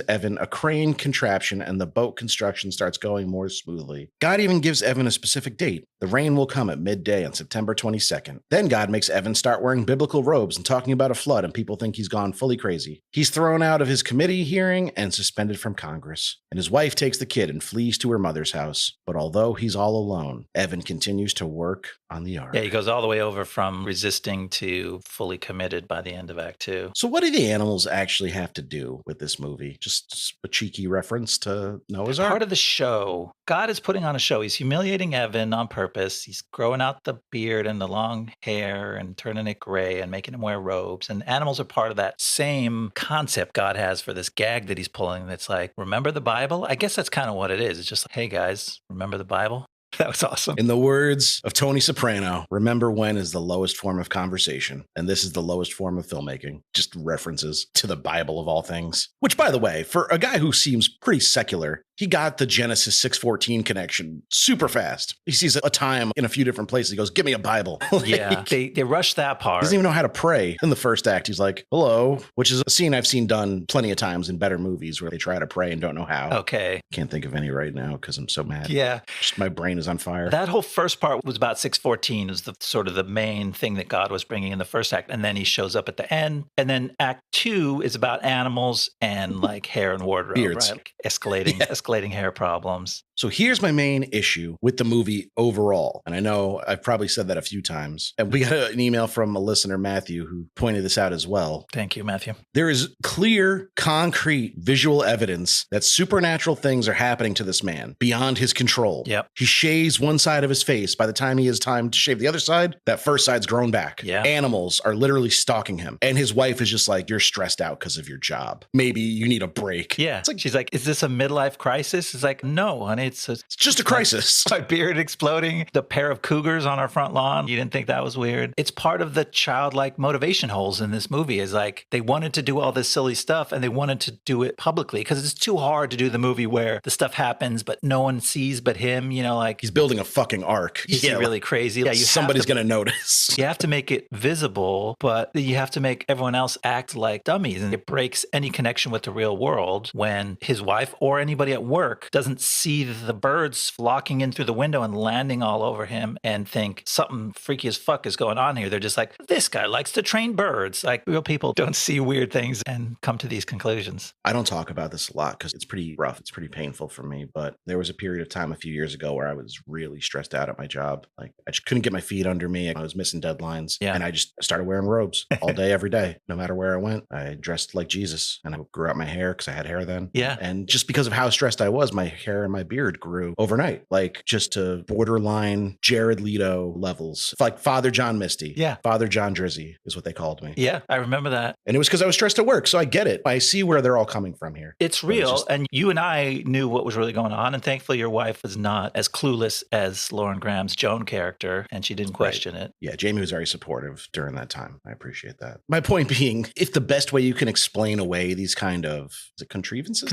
Evan a crane contraption and the boat construction starts going more smoothly. God even gives Evan a specific date. The rain will come at midday on September 22nd. Then God makes Evan start wearing biblical robes and talking about a flood, and people think he's gone fully crazy. He's thrown out of his committee hearing and suspended from Congress. And his wife takes the kid and flees to her mother's house. But although he's all alone, Evan continues to work on the ark. Yeah, he goes all the way over from resisting to fully committed by the end of Act 2. So what do the animals actually have to do with this movie? Just a cheeky reference to Noah's Ark? Part of the show. God is putting on a show. He's humiliating Evan on purpose. He's growing out the beard and the long hair and turning it gray and making him wear robes. And animals are part of that same concept God has for this gag that he's pulling. That's like, remember the Bible? I guess that's kind of what it is. It's just like, hey guys, remember the Bible? That was awesome. In the words of Tony Soprano, remember when is the lowest form of conversation, and this is the lowest form of filmmaking. Just references to the Bible of all things. Which, by the way, for a guy who seems pretty secular, he got the Genesis 6:14 connection super fast. He sees a time in a few different places. He goes, give me a Bible. Yeah, they rushed that part. He doesn't even know how to pray. In the first act, he's like, hello, which is a scene I've seen done plenty of times in better movies where they try to pray and don't know how. Okay. Can't think of any right now because I'm so mad. Yeah. Just my brain is on fire. That whole first part was about 6:14 was the sort of the main thing that God was bringing in the first act. And then he shows up at the end. And then act 2 is about animals and like hair and wardrobe, Beards. right? Like escalating hair problems. So here's my main issue with the movie overall. And I know I've probably said that a few times. And we got an email from a listener, Matthew, who pointed this out as well. Thank you, Matthew. There is clear, concrete, visual evidence that supernatural things are happening to this man beyond his control. Yep. He shaves one side of his face. By the time he has time to shave the other side, that first side's grown back. Yeah. Animals are literally stalking him. And his wife is just like, you're stressed out because of your job. Maybe you need a break. Yeah. It's like, she's like, is this a midlife crisis? It's like, no, honey, it's just a crisis. My beard exploding, the pair of cougars on our front lawn. You didn't think that was weird? It's part of the childlike motivation holes in this movie is like they wanted to do all this silly stuff and they wanted to do it publicly because it's too hard to do the movie where the stuff happens but no one sees but him, you know, like he's building a fucking ark. Is he really crazy? Yeah, somebody's going to notice. You have to make it visible, but you have to make everyone else act like dummies. And it breaks any connection with the real world when his wife or anybody at work doesn't see the birds flocking in through the window and landing all over him and think something freaky as fuck is going on here. They're just like, this guy likes to train birds. Like real people don't see weird things and come to these conclusions. I don't talk about this a lot because it's pretty rough. It's pretty painful for me. But there was a period of time a few years ago where I was really stressed out at my job. Like I just couldn't get my feet under me. I was missing deadlines. Yeah. And I just started wearing robes all day, every day, no matter where I went. I dressed like Jesus and I grew out my hair because I had hair then. Yeah. And just because of how stressed I was, my hair and my beard grew overnight, like just to borderline Jared Leto levels, like Father John Misty. Yeah. Father John Drizzy is what they called me. Yeah, I remember that. And it was because I was stressed at work. So I get it. I see where they're all coming from here. It's real. And you and I knew what was really going on. And thankfully, your wife was not as clueless as Lauren Graham's Joan character. And she didn't question it. Yeah, Jamie was very supportive during that time. I appreciate that. My point being, if the best way you can explain away these kind of, is it contrivances?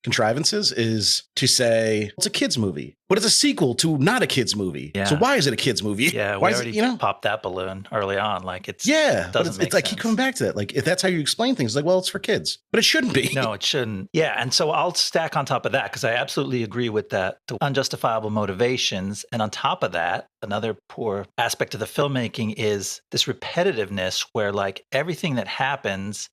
Contrivances is to say, it's a kid's movie. But it's a sequel to not a kid's movie. Yeah. So why is it a kid's movie? Yeah, why we is already it, popped that balloon early on. Like it's but it's like keep coming back to that. Like if that's how you explain things, like, well, it's for kids, but it shouldn't be. No, it shouldn't. Yeah, and so I'll stack on top of that because I absolutely agree with that. The unjustifiable motivations, and on top of that, another poor aspect of the filmmaking is this repetitiveness where like everything that happens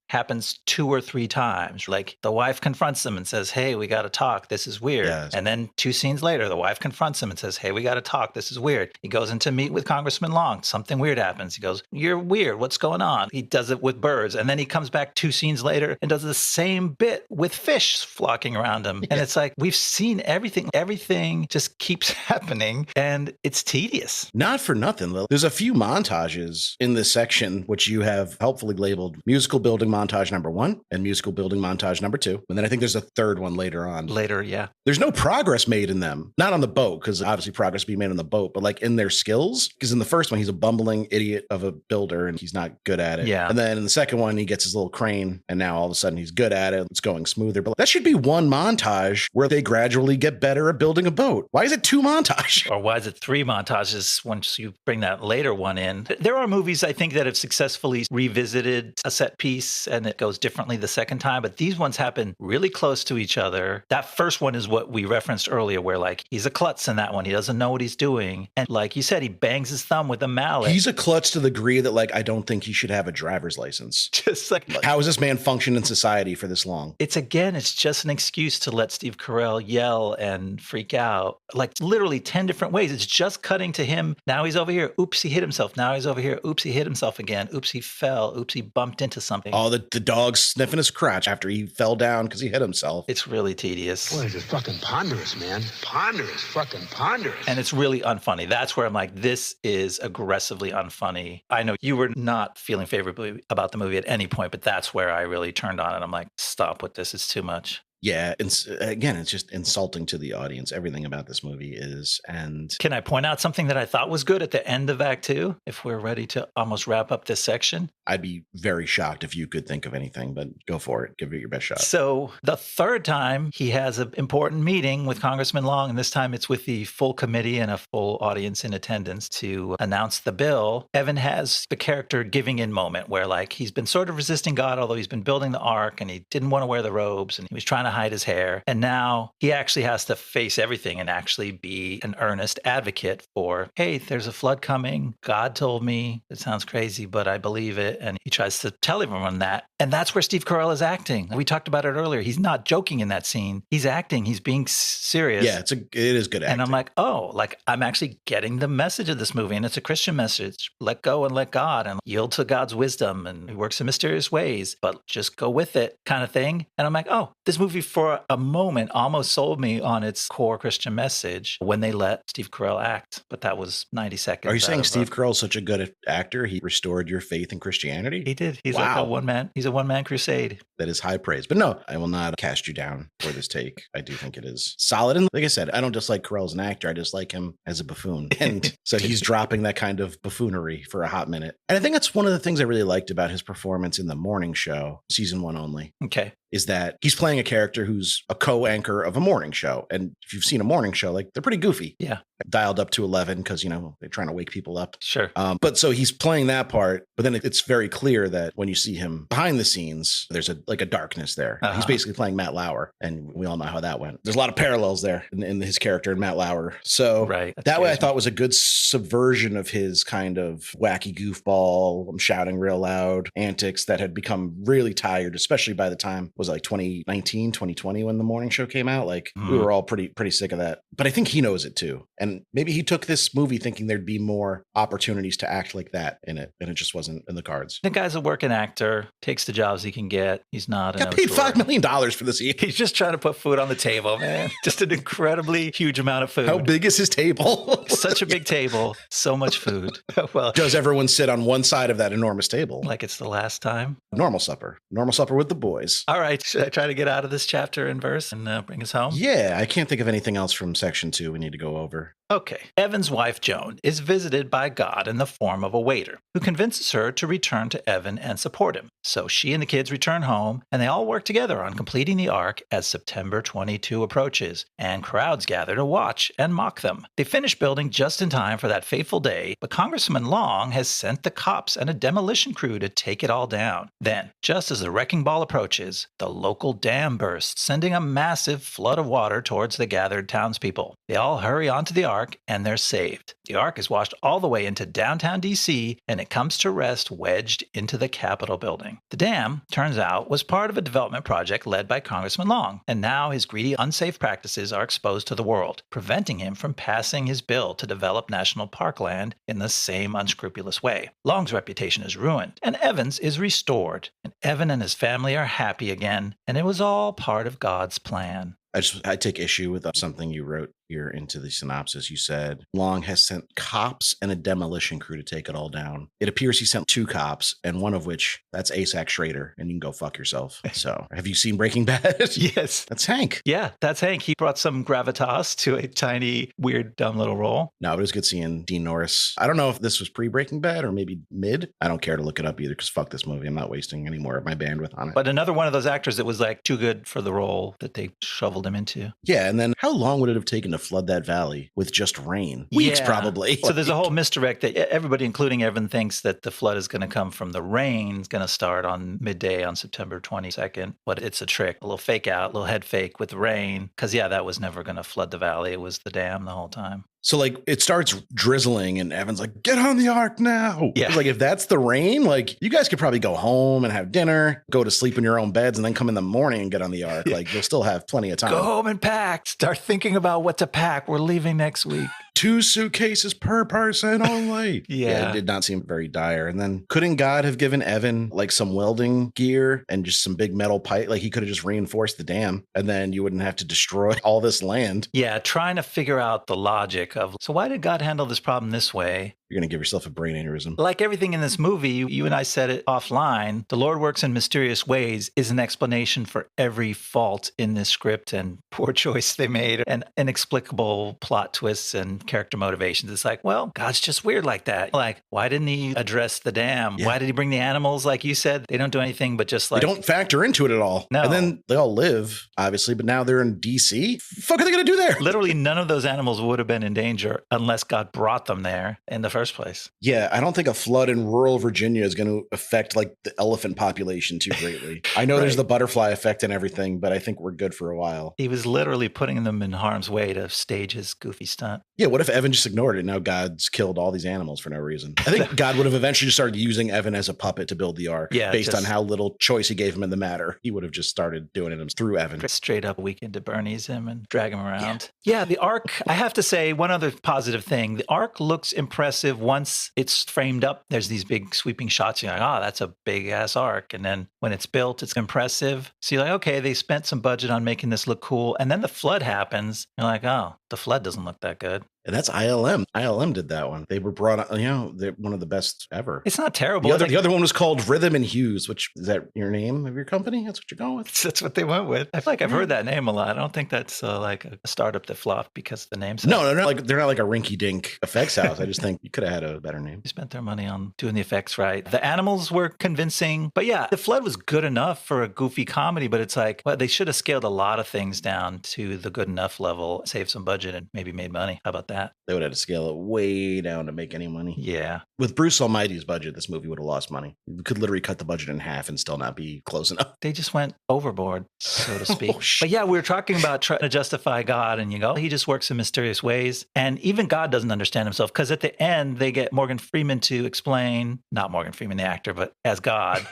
2 or 3 times. Like the wife confronts him and says, hey, we got to talk. This is weird. Yes. And then 2 scenes later, the wife confronts him and says, hey, we got to talk. This is weird. He goes in to meet with Congressman Long. Something weird happens. He goes, you're weird. What's going on? He does it with birds. And then he comes back 2 scenes later and does the same bit with fish flocking around him. And it's like, we've seen everything. Everything just keeps happening and it's tedious. Not for nothing, though. There's a few montages in this section, which you have helpfully labeled musical building montage number 1 and musical building montage number 2. And then I think there's a third one later on. Later, yeah. There's no progress made in them. Not on the boat, because obviously progress being made on the boat, but like in their skills. Because in the first one, he's a bumbling idiot of a builder and he's not good at it. Yeah. And then in the second one, he gets his little crane and now all of a sudden he's good at it. It's going smoother. But that should be one montage where they gradually get better at building a boat. Why is it 2 montages? Or why is it 3 montages once you bring that later one in? There are movies, I think, that have successfully revisited a set piece and it goes differently the second time. But these ones happen really close to each other. That first one is what we referenced earlier, where like he's a klutz in that one. He doesn't know what he's doing. And like you said, he bangs his thumb with a mallet. He's a klutz to the degree that like I don't think he should have a driver's license. Just like how has this man functioned in society for this long? It's just an excuse to let Steve Carell yell and freak out. Like literally 10 different ways. It's just cutting to him. Now he's over here. Oops, he hit himself. Now he's over here. Oops, he hit himself again. Oops, he fell. Oops, he bumped into something. Oh, the dog sniffing his crotch after he fell down because he hit himself. It's really tedious. Boy, it's fucking ponderous, man. Ponderous, fucking ponderous. And it's really unfunny. That's where I'm like, this is aggressively unfunny. I know you were not feeling favorably about the movie at any point, but that's where I really turned on it. I'm like, stop with this. It's too much. Yeah, and again, it's just insulting to the audience. Everything about this movie is. And can I point out something that I thought was good at the end of Act 2, if we're ready to almost wrap up this section? I'd be very shocked if you could think of anything, but go for it. Give it your best shot. So the third time he has an important meeting with Congressman Long, and this time it's with the full committee and a full audience in attendance to announce the bill. Evan has the character giving in moment where like he's been sort of resisting God, although he's been building the ark and he didn't want to wear the robes and he was trying to hide his hair. And now he actually has to face everything and actually be an earnest advocate for, hey, there's a flood coming. God told me. It sounds crazy, but I believe it. And he tries to tell everyone that. And that's where Steve Carell is acting. We talked about it earlier. He's not joking in that scene. He's acting. He's being serious. Yeah, it is good acting. And I'm like, oh, like I'm actually getting the message of this movie. And it's a Christian message. Let go and let God and yield to God's wisdom. And he works in mysterious ways, but just go with it kind of thing. And I'm like, oh, this movie for a moment almost sold me on its core Christian message when they let Steve Carell act. But that was 90 seconds. Are you saying Steve Carell's such a good actor? He restored your faith in Christianity? He did. He's like a one-man. He's a one-man crusade. That is high praise. But no, I will not cast you down for this take. I do think it is solid. And like I said, I don't just like Carell as an actor. I just like him as a buffoon. And so he's dropping that kind of buffoonery for a hot minute. And I think that's one of the things I really liked about his performance in The Morning Show, season 1 only. Okay. Is that he's playing a character who's a co-anchor of a morning show. And if you've seen a morning show, like they're pretty goofy. Yeah. Dialed up to 11 because, they're trying to wake people up. Sure. But so he's playing that part, but then it's very clear that when you see him behind the scenes, there's a darkness there. He's basically playing Matt Lauer, and we all know how that went. There's a lot of parallels there in his character and Matt Lauer. So that way I thought was a good subversion of his kind of wacky goofball, I'm shouting real loud antics that had become really tired, especially by the time was like 2019, 2020 when the morning show came out. Like we were all pretty sick of that. But I think he knows it too. And maybe he took this movie thinking there'd be more opportunities to act like that in it, and it just wasn't in the cards. The guy's a working actor, takes the jobs he can get. He's not got paid $5 million for this. He's just trying to put food on the table, man. Just an incredibly huge amount of food. How big is his table? Such a big table, so much food. Well, does everyone sit on one side of that enormous table? Like it's the last time? Normal supper with the boys. All right. Should I try to get out of this chapter and verse and bring us home? Yeah, I can't think of anything else from section 2 we need to go over. Okay. Evan's wife, Joan, is visited by God in the form of a waiter who convinces her to return to Evan and support him. So she and the kids return home, and they all work together on completing the ark as September 22 approaches, and crowds gather to watch and mock them. They finish building just in time for that fateful day, but Congressman Long has sent the cops and a demolition crew to take it all down. Then, just as the wrecking ball approaches, the local dam bursts, sending a massive flood of water towards the gathered townspeople. They all hurry onto the ark, and they're saved. The ark is washed all the way into downtown D.C., and it comes to rest wedged into the Capitol building. The dam, turns out, was part of a development project led by Congressman Long, and now his greedy, unsafe practices are exposed to the world, preventing him from passing his bill to develop national parkland in the same unscrupulous way. Long's reputation is ruined, and Evans is restored, and Evan and his family are happy again, and it was all part of God's plan. I take issue with something you wrote here into the synopsis. You said Long has sent cops and a demolition crew to take it all down. It appears he sent 2 cops, and one of which, that's Asac Schrader, and you can go fuck yourself. So have you seen Breaking Bad? Yes. That's Hank. Yeah, that's Hank. He brought some gravitas to a tiny, weird, dumb little role. No, it was good seeing Dean Norris. I don't know if this was pre-Breaking Bad or maybe mid. I don't care to look it up either because fuck this movie. I'm not wasting any more of my bandwidth on it. But another one of those actors that was like too good for the role that they shoveled him into. Yeah, and then how long would it have taken to flood that valley with just rain? Weeks, probably. So there's a whole misdirect that everybody, including Evan, thinks that the flood is going to come from the rain. It's going to start on midday on September 22nd. But it's a trick, a little fake out, a little head fake with rain. Because, yeah, that was never going to flood the valley. It was the dam the whole time. So, like, it starts drizzling and Evan's like, get on the ark now. Yeah. Like, if that's the rain, like, you guys could probably go home and have dinner, go to sleep in your own beds, and then come in the morning and get on the ark. Like, you'll still have plenty of time. Go home and pack. Start thinking about what to pack. We're leaving next week. 2 suitcases per person only. Yeah, it did not seem very dire. And then couldn't God have given Evan like some welding gear and just some big metal pipe? Like he could have just reinforced the dam and then you wouldn't have to destroy all this land. Yeah, trying to figure out the logic of, so why did God handle this problem this way? You're going to give yourself a brain aneurysm. Like everything in this movie, you and I said it offline, the Lord works in mysterious ways is an explanation for every fault in this script and poor choice they made and inexplicable plot twists and character motivations. It's like, well, God's just weird like that. Like, why didn't he address the dam? Yeah. Why did he bring the animals? Like you said, they don't do anything but just like... They don't factor into it at all. No. And then they all live, obviously, but now they're in DC. Fuck are they going to do there? Literally none of those animals would have been in danger unless God brought them there in the first place. Yeah, I don't think a flood in rural Virginia is going to affect like the elephant population too greatly. I know there's the butterfly effect and everything, but I think we're good for a while. He was literally putting them in harm's way to stage his goofy stunt. Yeah, what if Evan just ignored it? Now God's killed all these animals for no reason. I think God would have eventually just started using Evan as a puppet to build the ark. Yeah, based on how little choice he gave him in the matter. He would have just started doing it through Evan. Straight up Weekend at Bernie's him and drag him around. Yeah, the ark, I have to say, one other positive thing. The ark looks impressive once it's framed up. There's these big sweeping shots. You're like, oh, that's a big ass ark. And then when it's built, it's impressive. So you're like, okay, they spent some budget on making this look cool. And then the flood happens. You're like, oh, the flood doesn't look that good. And that's ILM. ILM did that one. They were brought on, they're one of the best ever. It's not terrible. The other one was called Rhythm and Hues, which is that your name of your company? That's what you're going with? That's what they went with. I feel like I've heard that name a lot. I don't think that's like a startup that flopped because the name's... No, they're not like a rinky-dink effects house. I just think you could have had a better name. They spent their money on doing the effects right. The animals were convincing. But yeah, the flood was good enough for a goofy comedy, but it's like, well, they should have scaled a lot of things down to the good enough level, saved some budget, and maybe made money. How about that? They would have to scale it way down to make any money. Yeah. With Bruce Almighty's budget, this movie would have lost money. You could literally cut the budget in half and still not be close enough. They just went overboard, so to speak. But yeah, we were talking about trying to justify God, and you go, he just works in mysterious ways. And even God doesn't understand himself, because at the end, they get Morgan Freeman to explain, not Morgan Freeman, the actor, but as God.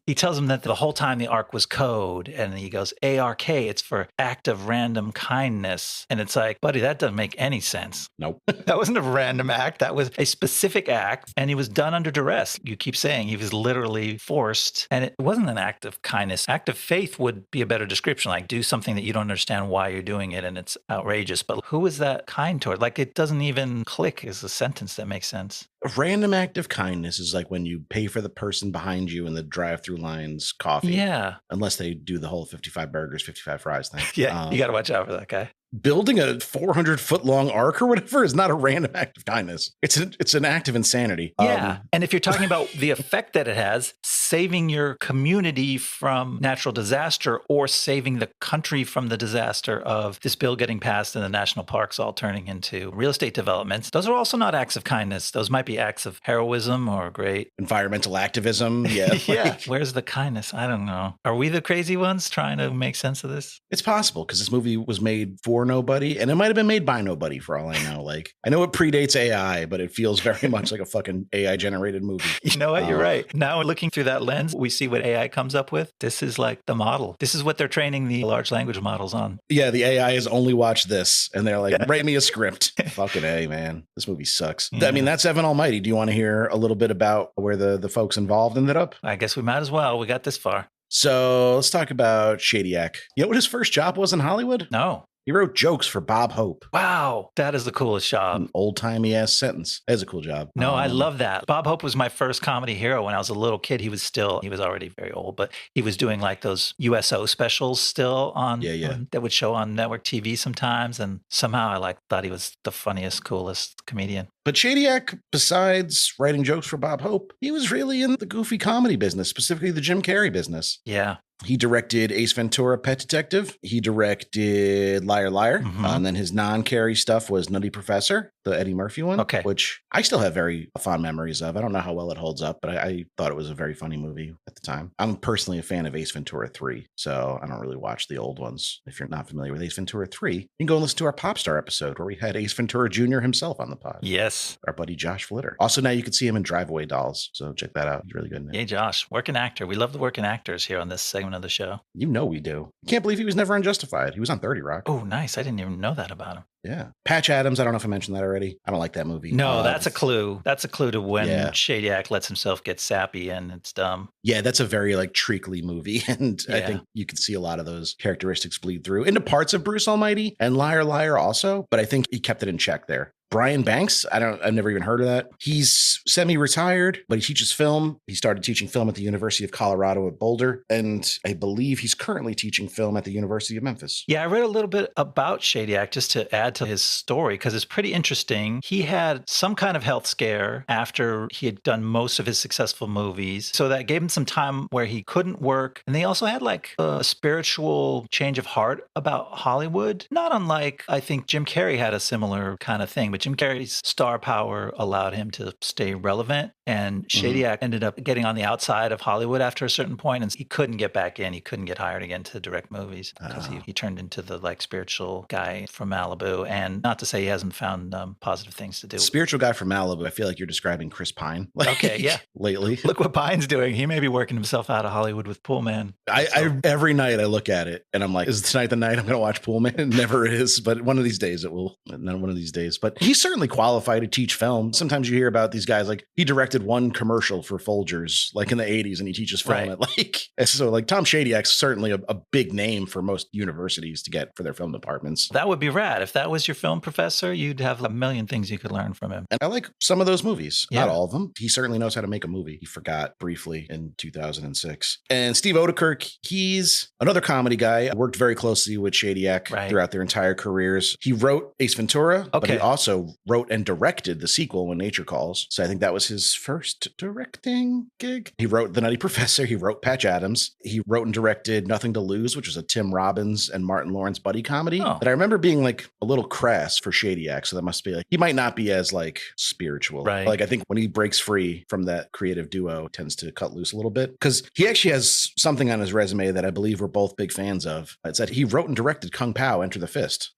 He tells him that the whole time the ark was code, and he goes, ARK, it's for act of random kindness. And it's like, buddy, that doesn't make any sense. Nope. That wasn't a random act. That was a specific act, and he was done under duress. You keep saying he was literally forced, and it wasn't an act of kindness. Act of faith would be a better description, like do something that you don't understand why you're doing it, and it's outrageous. But who is that kind toward? Like, it doesn't even click as a sentence that makes sense. A random act of kindness is like when you pay for the person behind you in the drive-through lines coffee. Yeah. Unless they do the whole 55 burgers, 55 fries thing. Yeah, you got to watch out for that guy. Building a 400-foot-long ark or whatever is not a random act of kindness. It's an act of insanity. Yeah. And if you're talking about the effect that it has, saving your community from natural disaster or saving the country from the disaster of this bill getting passed and the national parks all turning into real estate developments, those are also not acts of kindness. Those might be acts of heroism or great environmental activism. Yeah. Yeah. Where's the kindness? I don't know. Are we the crazy ones trying to make sense of this? It's possible because this movie was made for nobody, and it might have been made by nobody for all I know. Like, I know it predates AI, but it feels very much like a fucking AI generated movie. You know what? You're right. Now looking through that lens, we see what AI comes up with. This is like the model. This is what they're training the large language models on. Yeah, the AI has only watched this, and they're like, write me a script. Fucking A, man. This movie sucks. Yeah. I mean, that's Evan Almighty. Do you want to hear a little bit about where the folks involved ended up? I guess we might as well. We got this far. So let's talk about Shadyac. You know what his first job was in Hollywood? No. He wrote jokes for Bob Hope. Wow. That is the coolest job. An old-timey ass sentence. That is a cool job. No, I love that. Bob Hope was my first comedy hero when I was a little kid. He was already very old, but he was doing like those USO specials still on, that would show on network TV sometimes. And somehow I thought he was the funniest, coolest comedian. But Shadyac, besides writing jokes for Bob Hope, he was really in the goofy comedy business, specifically the Jim Carrey business. Yeah. He directed Ace Ventura, Pet Detective. He directed Liar Liar. And then his non-Carrey stuff was Nutty Professor, the Eddie Murphy one, which I still have very fond memories of. I don't know how well it holds up, but I thought it was a very funny movie at the time. I'm personally a fan of Ace Ventura 3, so I don't really watch the old ones. If you're not familiar with Ace Ventura 3, you can go and listen to our Popstar episode where we had Ace Ventura Jr. himself on the pod. Yes. Our buddy Josh Flitter. Also, now you can see him in Drive Away Dolls, so check that out. He's really good in it. Hey, Josh, working actor. We love the working actors here on this segment of the show. You know we do. Can't believe he was never on Justified. He was on 30 Rock. Oh, nice. I didn't even know that about him. Yeah. Patch Adams, I don't know if I mentioned that already. I don't like that movie. No, that's a clue. That's a clue to when Shadyac lets himself get sappy and it's dumb. Yeah, that's a very treacly movie. And I think you can see a lot of those characteristics bleed through into parts of Bruce Almighty and Liar Liar also. But I think he kept it in check there. Brian Banks. I've never even heard of that. He's semi-retired, but he teaches film. He started teaching film at the University of Colorado at Boulder, and I believe he's currently teaching film at the University of Memphis. Yeah, I read a little bit about Shadyac just to add to his story because it's pretty interesting. He had some kind of health scare after he had done most of his successful movies. So that gave him some time where he couldn't work. And they also had like a spiritual change of heart about Hollywood. Not unlike, I think Jim Carrey had a similar kind of thing, but Jim Carrey's star power allowed him to stay relevant. And Shadyac ended up getting on the outside of Hollywood after a certain point, and he couldn't get back in. He couldn't get hired again to direct movies because he turned into the like spiritual guy from Malibu. And not to say he hasn't found positive things to do. Spiritual guy from Malibu. I feel like you're describing Chris Pine. Okay, yeah. Lately. Look what Pine's doing. He may be working himself out of Hollywood with Pool Man. I every night I look at it and I'm like, is tonight the night I'm going to watch Pool Man? It never is, but one of these days it will. Not one of these days. But he's certainly qualified to teach film. Sometimes you hear about these guys like he directed one commercial for Folgers like in the 80s and he teaches film at like so like Tom Shadyac's certainly a big name for most universities to get for their film departments. That would be rad. If that was your film professor, you'd have a million things you could learn from him. And I like some of those movies. Not all of them. He certainly knows how to make a movie. He forgot briefly in 2006. And Steve Odekirk, he's another comedy guy. Worked very closely with Shadyac throughout their entire careers. He wrote Ace Ventura, but he also wrote and directed the sequel When Nature Calls. So I think that was his first directing gig. He wrote The Nutty Professor. He wrote Patch Adams. He wrote and directed Nothing to Lose, which was a Tim Robbins and Martin Lawrence buddy comedy that I remember being like a little crass for Shadyac. So that must be like, he might not be as like spiritual. Like I think when he breaks free from that creative duo, tends to cut loose a little bit because he actually has something on his resume that I believe we're both big fans of. It said he wrote and directed Kung Pao, Enter the Fist.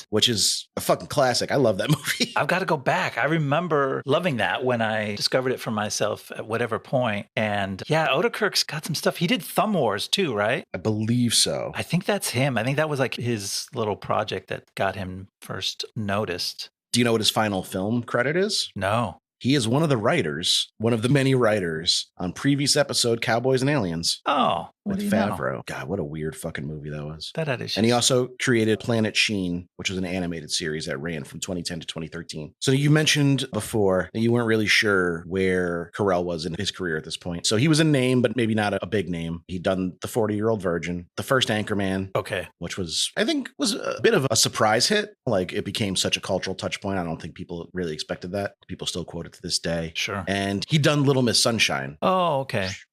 Which is a fucking classic. I love that movie. I've got to go back. I remember loving that when I discovered it for myself at whatever point. And yeah, Odekirk's got some stuff. He did Thumb Wars too, right? I believe so. I think that's him. I think that was like his little project that got him first noticed. Do you know what his final film credit is? No. He is one of the writers, one of the many writers on previous episode Cowboys and Aliens. Oh, with Favreau. God, what a weird fucking movie that was. That had issues. And he also created Planet Sheen, which was an animated series that ran from 2010 to 2013. So you mentioned before that you weren't really sure where CARELL was in his career at this point. So he was a name, but maybe not a big name. He'd done The 40-Year-Old Virgin, the first Anchorman. Which was, I think, was a bit of a surprise hit. Like it became such a cultural touch point. I don't think people really expected that. People still quote it to this day. And he'd done Little Miss Sunshine.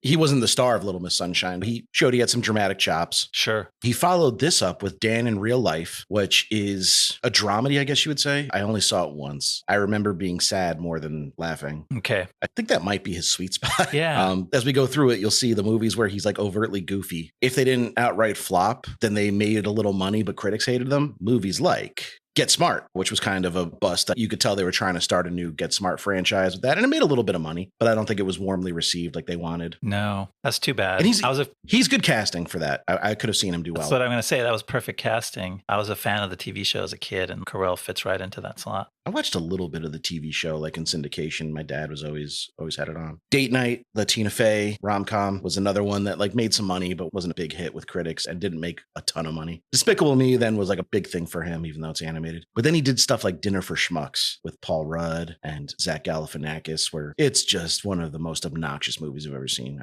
He wasn't the star of Little Miss Sunshine. He showed he had some dramatic chops. He followed this up with Dan in Real Life, which is a dramedy, I guess you would say. I only saw it once. I remember being sad more than laughing. I think that might be his sweet spot. As we go through it, you'll see the movies where he's like overtly goofy. If they didn't outright flop, then they made a little money, but critics hated them. Movies like Get Smart, which was kind of a bust. You could tell they were trying to start a new Get Smart franchise with that. And it made a little bit of money, but I don't think it was warmly received like they wanted. No, that's too bad. And he's good casting for that. I could have seen him do well. That's what I'm going to say. That was perfect casting. I was a fan of the TV show as a kid, and CARELL fits right into that slot. I watched a little bit of the TV show, like in syndication. My dad was always had it on. Date Night, the Tina Fey rom-com was another one that like made some money, but wasn't a big hit with critics and didn't make a ton of money. Despicable Me then was like a big thing for him, even though it's animated. But then he did stuff like Dinner for Schmucks with Paul Rudd and Zach Galifianakis, where it's just one of the most obnoxious movies I've ever seen.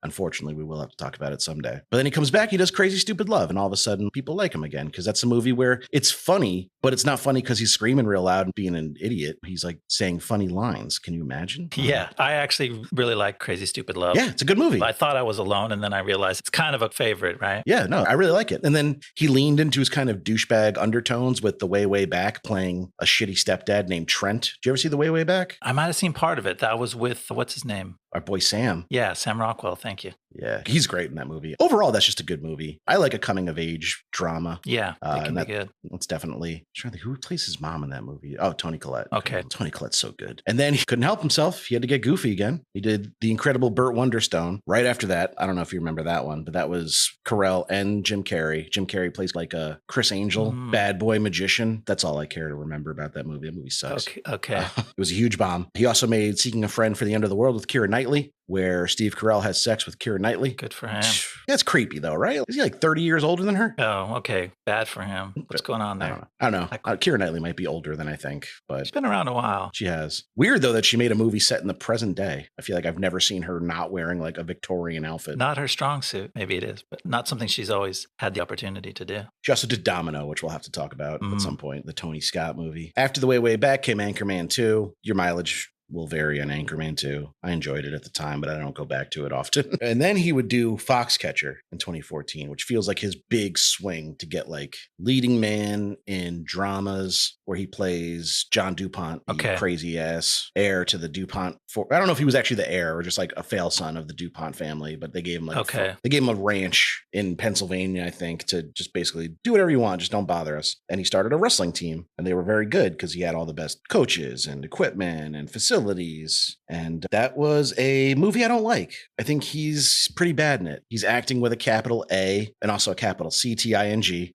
Unfortunately, we will have to talk about it someday. But then he comes back, he does Crazy Stupid Love, and all of a sudden people like him again because that's a movie where it's funny, but it's not funny because he's screaming real loud and being an idiot. He's like saying funny lines. Can you imagine? Yeah, I actually really like Crazy Stupid Love. Yeah, it's a good movie. I thought I was alone, and then I realized it's kind of a favorite, right? Yeah, no, I really like it. And then he leaned into his kind of douchebag undertones with The Way, Way Back, playing a shitty stepdad named Trent. Did you ever see The Way, Way Back? I might have seen part of it. That was with, what's his name? Our boy Sam. Yeah, Sam Rockwell. Thank you. Yeah, he's great in that movie. Overall, that's just a good movie. I like a coming of age drama. Yeah, it can be good. That's definitely, I'm trying to think, who plays his mom in that movie? Oh, Toni Collette. Okay. Toni Collette's so good. And then he couldn't help himself. He had to get goofy again. He did The Incredible Burt Wonderstone. Right after that, I don't know if you remember that one, but that was CARELL and Jim Carrey. Jim Carrey plays like a Chris Angel, bad boy magician. That's all I care to remember about that movie. That movie sucks. Okay. It was a huge bomb. He also made Seeking a Friend for the End of the World with Keira Knightley. Knightley, where Steve Carell has sex with Keira Knightley. Good for him. That's creepy though, right? Is he like 30 years older than her? Oh, okay. Bad for him. What's going on there? I don't know. Keira Knightley might be older than I think, but She's been around a while. She has. Weird though that she made a movie set in the present day. I feel like I've never seen her not wearing like a Victorian outfit. Not her strong suit. Maybe it is, but not something she's always had the opportunity to do. She also did Domino, which we'll have to talk about at some point, the Tony Scott movie. After the Way Back came Anchorman 2. Your mileage will vary on Anchorman 2. I enjoyed it at the time, but I don't go back to it often. And then he would do Foxcatcher in 2014, which feels like his big swing to get like leading man in dramas where he plays John DuPont, the crazy ass heir to the DuPont. I don't know if he was actually the heir or just like a fail son of the DuPont family, but they gave him like they gave him a ranch in Pennsylvania, I think, to just basically do whatever you want, just don't bother us. And he started a wrestling team, and they were very good because he had all the best coaches and equipment and facilities. And that was a movie I don't like. I think he's pretty bad in it. He's acting with a capital A and also a capital C-T-I-N-G.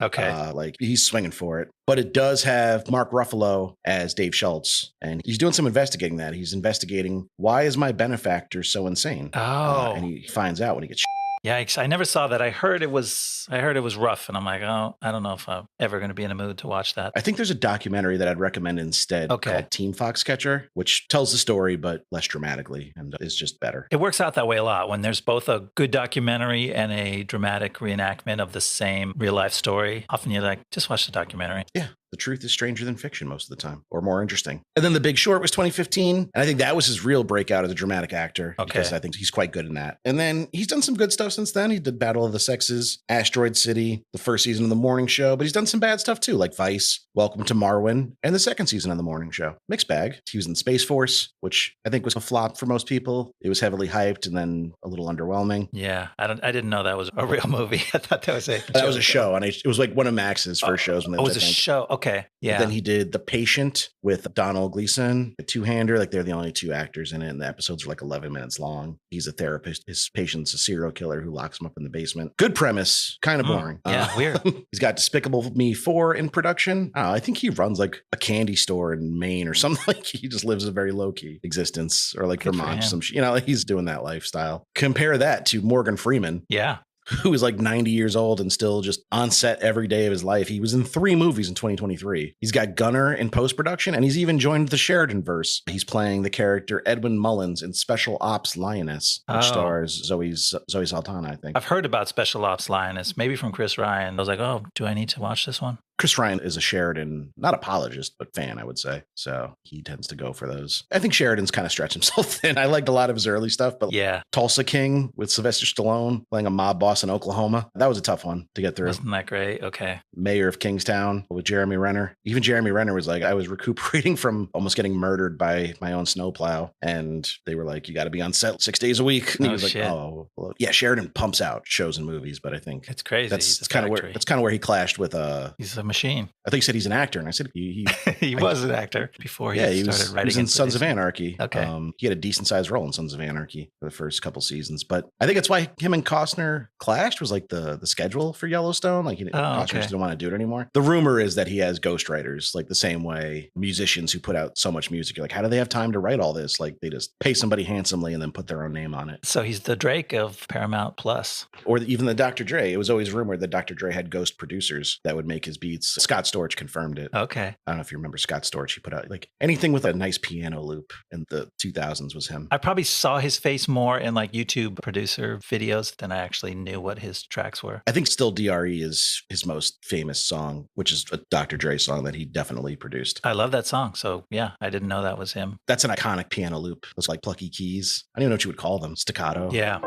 Like he's swinging for it. But it does have Mark Ruffalo as Dave Schultz, and he's doing some investigating that. He's investigating, why is my benefactor so insane? And he finds out when he gets Yikes. I never saw that. I heard it was rough, and I'm like, oh, I don't know if I'm ever going to be in a mood to watch that. I think there's a documentary that I'd recommend instead called Team Foxcatcher, which tells the story, but less dramatically and is just better. It works out that way a lot when there's both a good documentary and a dramatic reenactment of the same real life story. Often you're like, just watch the documentary. Yeah. The truth is stranger than fiction most of the time, or more interesting. And then The Big Short was 2015. And I think that was his real breakout as a dramatic actor. Because I think he's quite good in that. And then he's done some good stuff since then. He did Battle of the Sexes, Asteroid City, the first season of The Morning Show. But he's done some bad stuff too, like Vice, Welcome to Marwen, and the second season of The Morning Show. Mixed bag. He was in Space Force, which I think was a flop for most people. It was heavily hyped and then a little underwhelming. Yeah, I didn't know that was a real movie. I thought that was a show. And it was like one of Max's first shows. It was a show. Okay. Yeah. Then he did The Patient with Donald Gleason, a two-hander. Like they're the only two actors in it, and the episodes are like 11 minutes long. He's a therapist. His patient's a serial killer who locks him up in the basement. Good premise, kind of boring. Yeah, weird. He's got Despicable Me 4 in production. I think he runs like a candy store in Maine or something. Like he just lives a very low-key existence, or like Vermont. Like he's doing that lifestyle. Compare that to Morgan Freeman. Yeah. Who is like 90 years old and still just on set every day of his life. He was in 3 movies in 2023. He's got Gunner in post-production, and he's even joined the Sheridan-verse. He's playing the character Edwin Mullins in Special Ops Lioness, which stars Zoe Saldana, I think. I've heard about Special Ops Lioness, maybe from Chris Ryan. I was like, oh, do I need to watch this one? Chris Ryan is a Sheridan, not apologist, but fan, I would say. So he tends to go for those. I think Sheridan's kind of stretched himself thin. I liked a lot of his early stuff, but Tulsa King with Sylvester Stallone playing a mob boss in Oklahoma. That was a tough one to get through. Wasn't that great? Okay. Mayor of Kingstown with Jeremy Renner. Even Jeremy Renner was like, I was recuperating from almost getting murdered by my own snowplow. And they were like, you got to be on set 6 days a week. And he was like, oh, well, yeah, Sheridan pumps out shows and movies, but I think it's crazy. That's kind of where he clashed with he's a machine. I think he said he's an actor, and I said he was an actor before he started writing. He was in Sons of Anarchy. Okay, he had a decent sized role in Sons of Anarchy for the first couple seasons, but I think that's why him and Costner clashed. Was like the schedule for Yellowstone. Like Costner just didn't want to do it anymore. The rumor is that he has ghostwriters, like the same way musicians who put out so much music. You're like, how do they have time to write all this? Like they just pay somebody handsomely and then put their own name on it. So he's the Drake of Paramount Plus, or even the Dr. Dre. It was always rumored that Dr. Dre had ghost producers that would make his beats. Scott Storch confirmed it. Okay. I don't know if you remember Scott Storch. He put out like anything with a nice piano loop in the 2000s was him. I probably saw his face more in like YouTube producer videos than I actually knew what his tracks were. I think Still DRE is his most famous song, which is a Dr. Dre song that he definitely produced. I love that song. So yeah, I didn't know that was him. That's an iconic piano loop. Those like plucky keys. I don't even know what you would call them. Staccato. Yeah.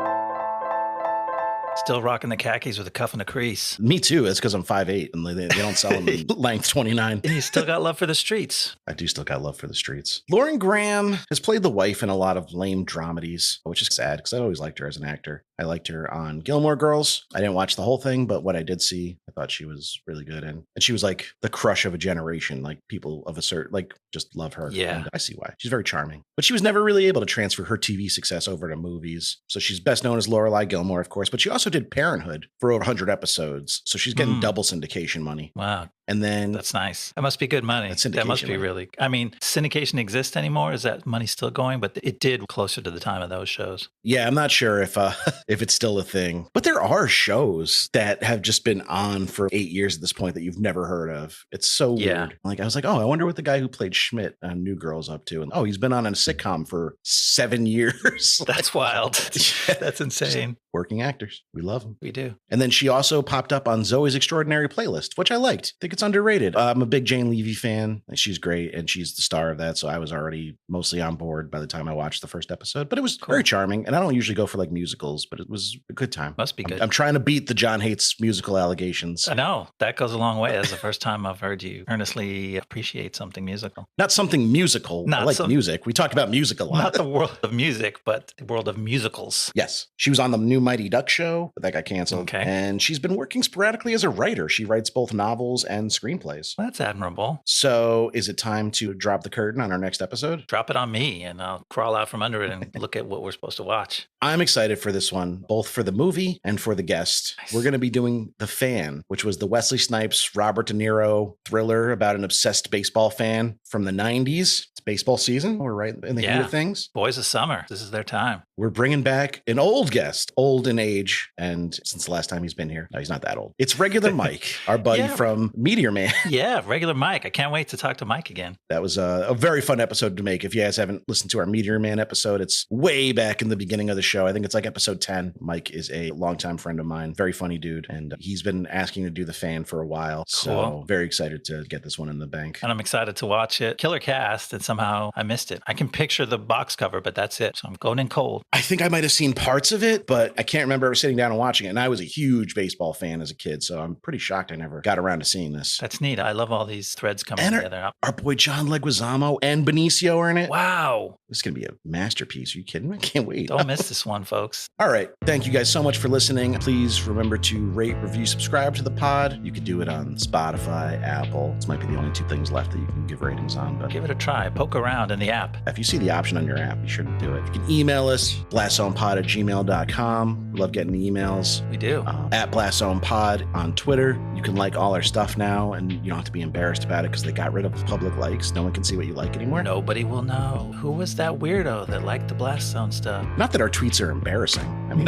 Still rocking the khakis with a cuff and a crease. Me too. It's because I'm 5'8", and they don't sell them in length 29. And you still got love for the streets. I do still got love for the streets. Lauren Graham has played the wife in a lot of lame dramedies, which is sad because I always liked her as an actor. I liked her on Gilmore Girls. I didn't watch the whole thing, but what I did see, I thought she was really good in. And she was like the crush of a generation. Like people of a certain, like just love her. Yeah. And I see why. She's very charming. But she was never really able to transfer her TV success over to movies. So she's best known as Lorelai Gilmore, of course, but she also also did Parenthood for over 100 episodes. So she's getting double syndication money. Wow. And then that's nice. That must be good money. That must be really. I mean, syndication exists anymore? Is that money still going? But it did closer to the time of those shows. Yeah, I'm not sure if it's still a thing. But there are shows that have just been on for 8 years at this point that you've never heard of. It's so weird. Like I was like, oh, I wonder what the guy who played Schmidt on New Girl's up to. And he's been on a sitcom for 7 years. That's wild. That's insane. Working actors. We love them. We do. And then she also popped up on Zoe's Extraordinary Playlist, which I liked. I think it's underrated. I'm a big Jane Levy fan. She's great, and she's the star of that, so I was already mostly on board by the time I watched the first episode. But it was very charming, and I don't usually go for like musicals, but it was a good time. Must be good. I'm trying to beat the John hates musical allegations. I know. That goes a long way. That's the first time I've heard you earnestly appreciate something musical. Not something musical. I like music. We talk about music a lot. Not the world of music, but the world of musicals. Yes. She was on the new Mighty Duck show, but that got canceled. Okay. And she's been working sporadically as a writer. She writes both novels and screenplays. That's admirable. So is it time to drop the curtain on our next episode? Drop it on me and I'll crawl out from under it and look at what we're supposed to watch. I'm excited for this one, both for the movie and for the guest. Nice. We're going to be doing The Fan, which was the Wesley Snipes, Robert De Niro thriller about an obsessed baseball fan from the 90s. It's baseball season. We're right in the heat of things. Boys of summer. This is their time. We're bringing back an old guest, old in age. And since the last time he's been here, no, he's not that old. It's regular Mike, our buddy from Meteor Man. Yeah, regular Mike. I can't wait to talk to Mike again. That was a very fun episode to make. If you guys haven't listened to our Meteor Man episode, it's way back in the beginning of the show. I think it's like episode 10. Mike is a longtime friend of mine, very funny dude. And he's been asking to do The Fan for a while. Cool. So very excited to get this one in the bank. And I'm excited to watch it. Killer cast, and somehow I missed it. I can picture the box cover, but that's it. So I'm going in cold. I think I might have seen parts of it, but I can't remember sitting down and watching it. And I was a huge baseball fan as a kid, so I'm pretty shocked I never got around to seeing this. That's neat. I love all these threads coming together. Our boy John Leguizamo and Benicio are in it. Wow. This is going to be a masterpiece. Are you kidding me? I can't wait. Don't miss this one, folks. All right. Thank you guys so much for listening. Please remember to rate, review, subscribe to the pod. You could do it on Spotify, Apple. This might be the only two things left that you can give ratings on. But give it a try. Poke around in the app. If you see the option on your app, be sure to do it. You can email us, blastzonepod@gmail.com. We love getting the emails. We do. At blastzonepod on Twitter. You can like all our stuff now, and you don't have to be embarrassed about it because they got rid of public likes. No one can see what you like anymore. Nobody will know. Who was that weirdo that liked the Blast Zone stuff? Not that our tweets are embarrassing. I mean,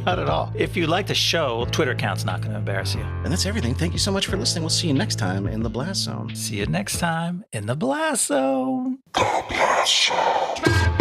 not at all. If you like the show, Twitter account's not going to embarrass you. And that's everything. Thank you so much for listening. We'll see you next time in the Blast Zone. See you next time in the Blast Zone. The Blast Zone.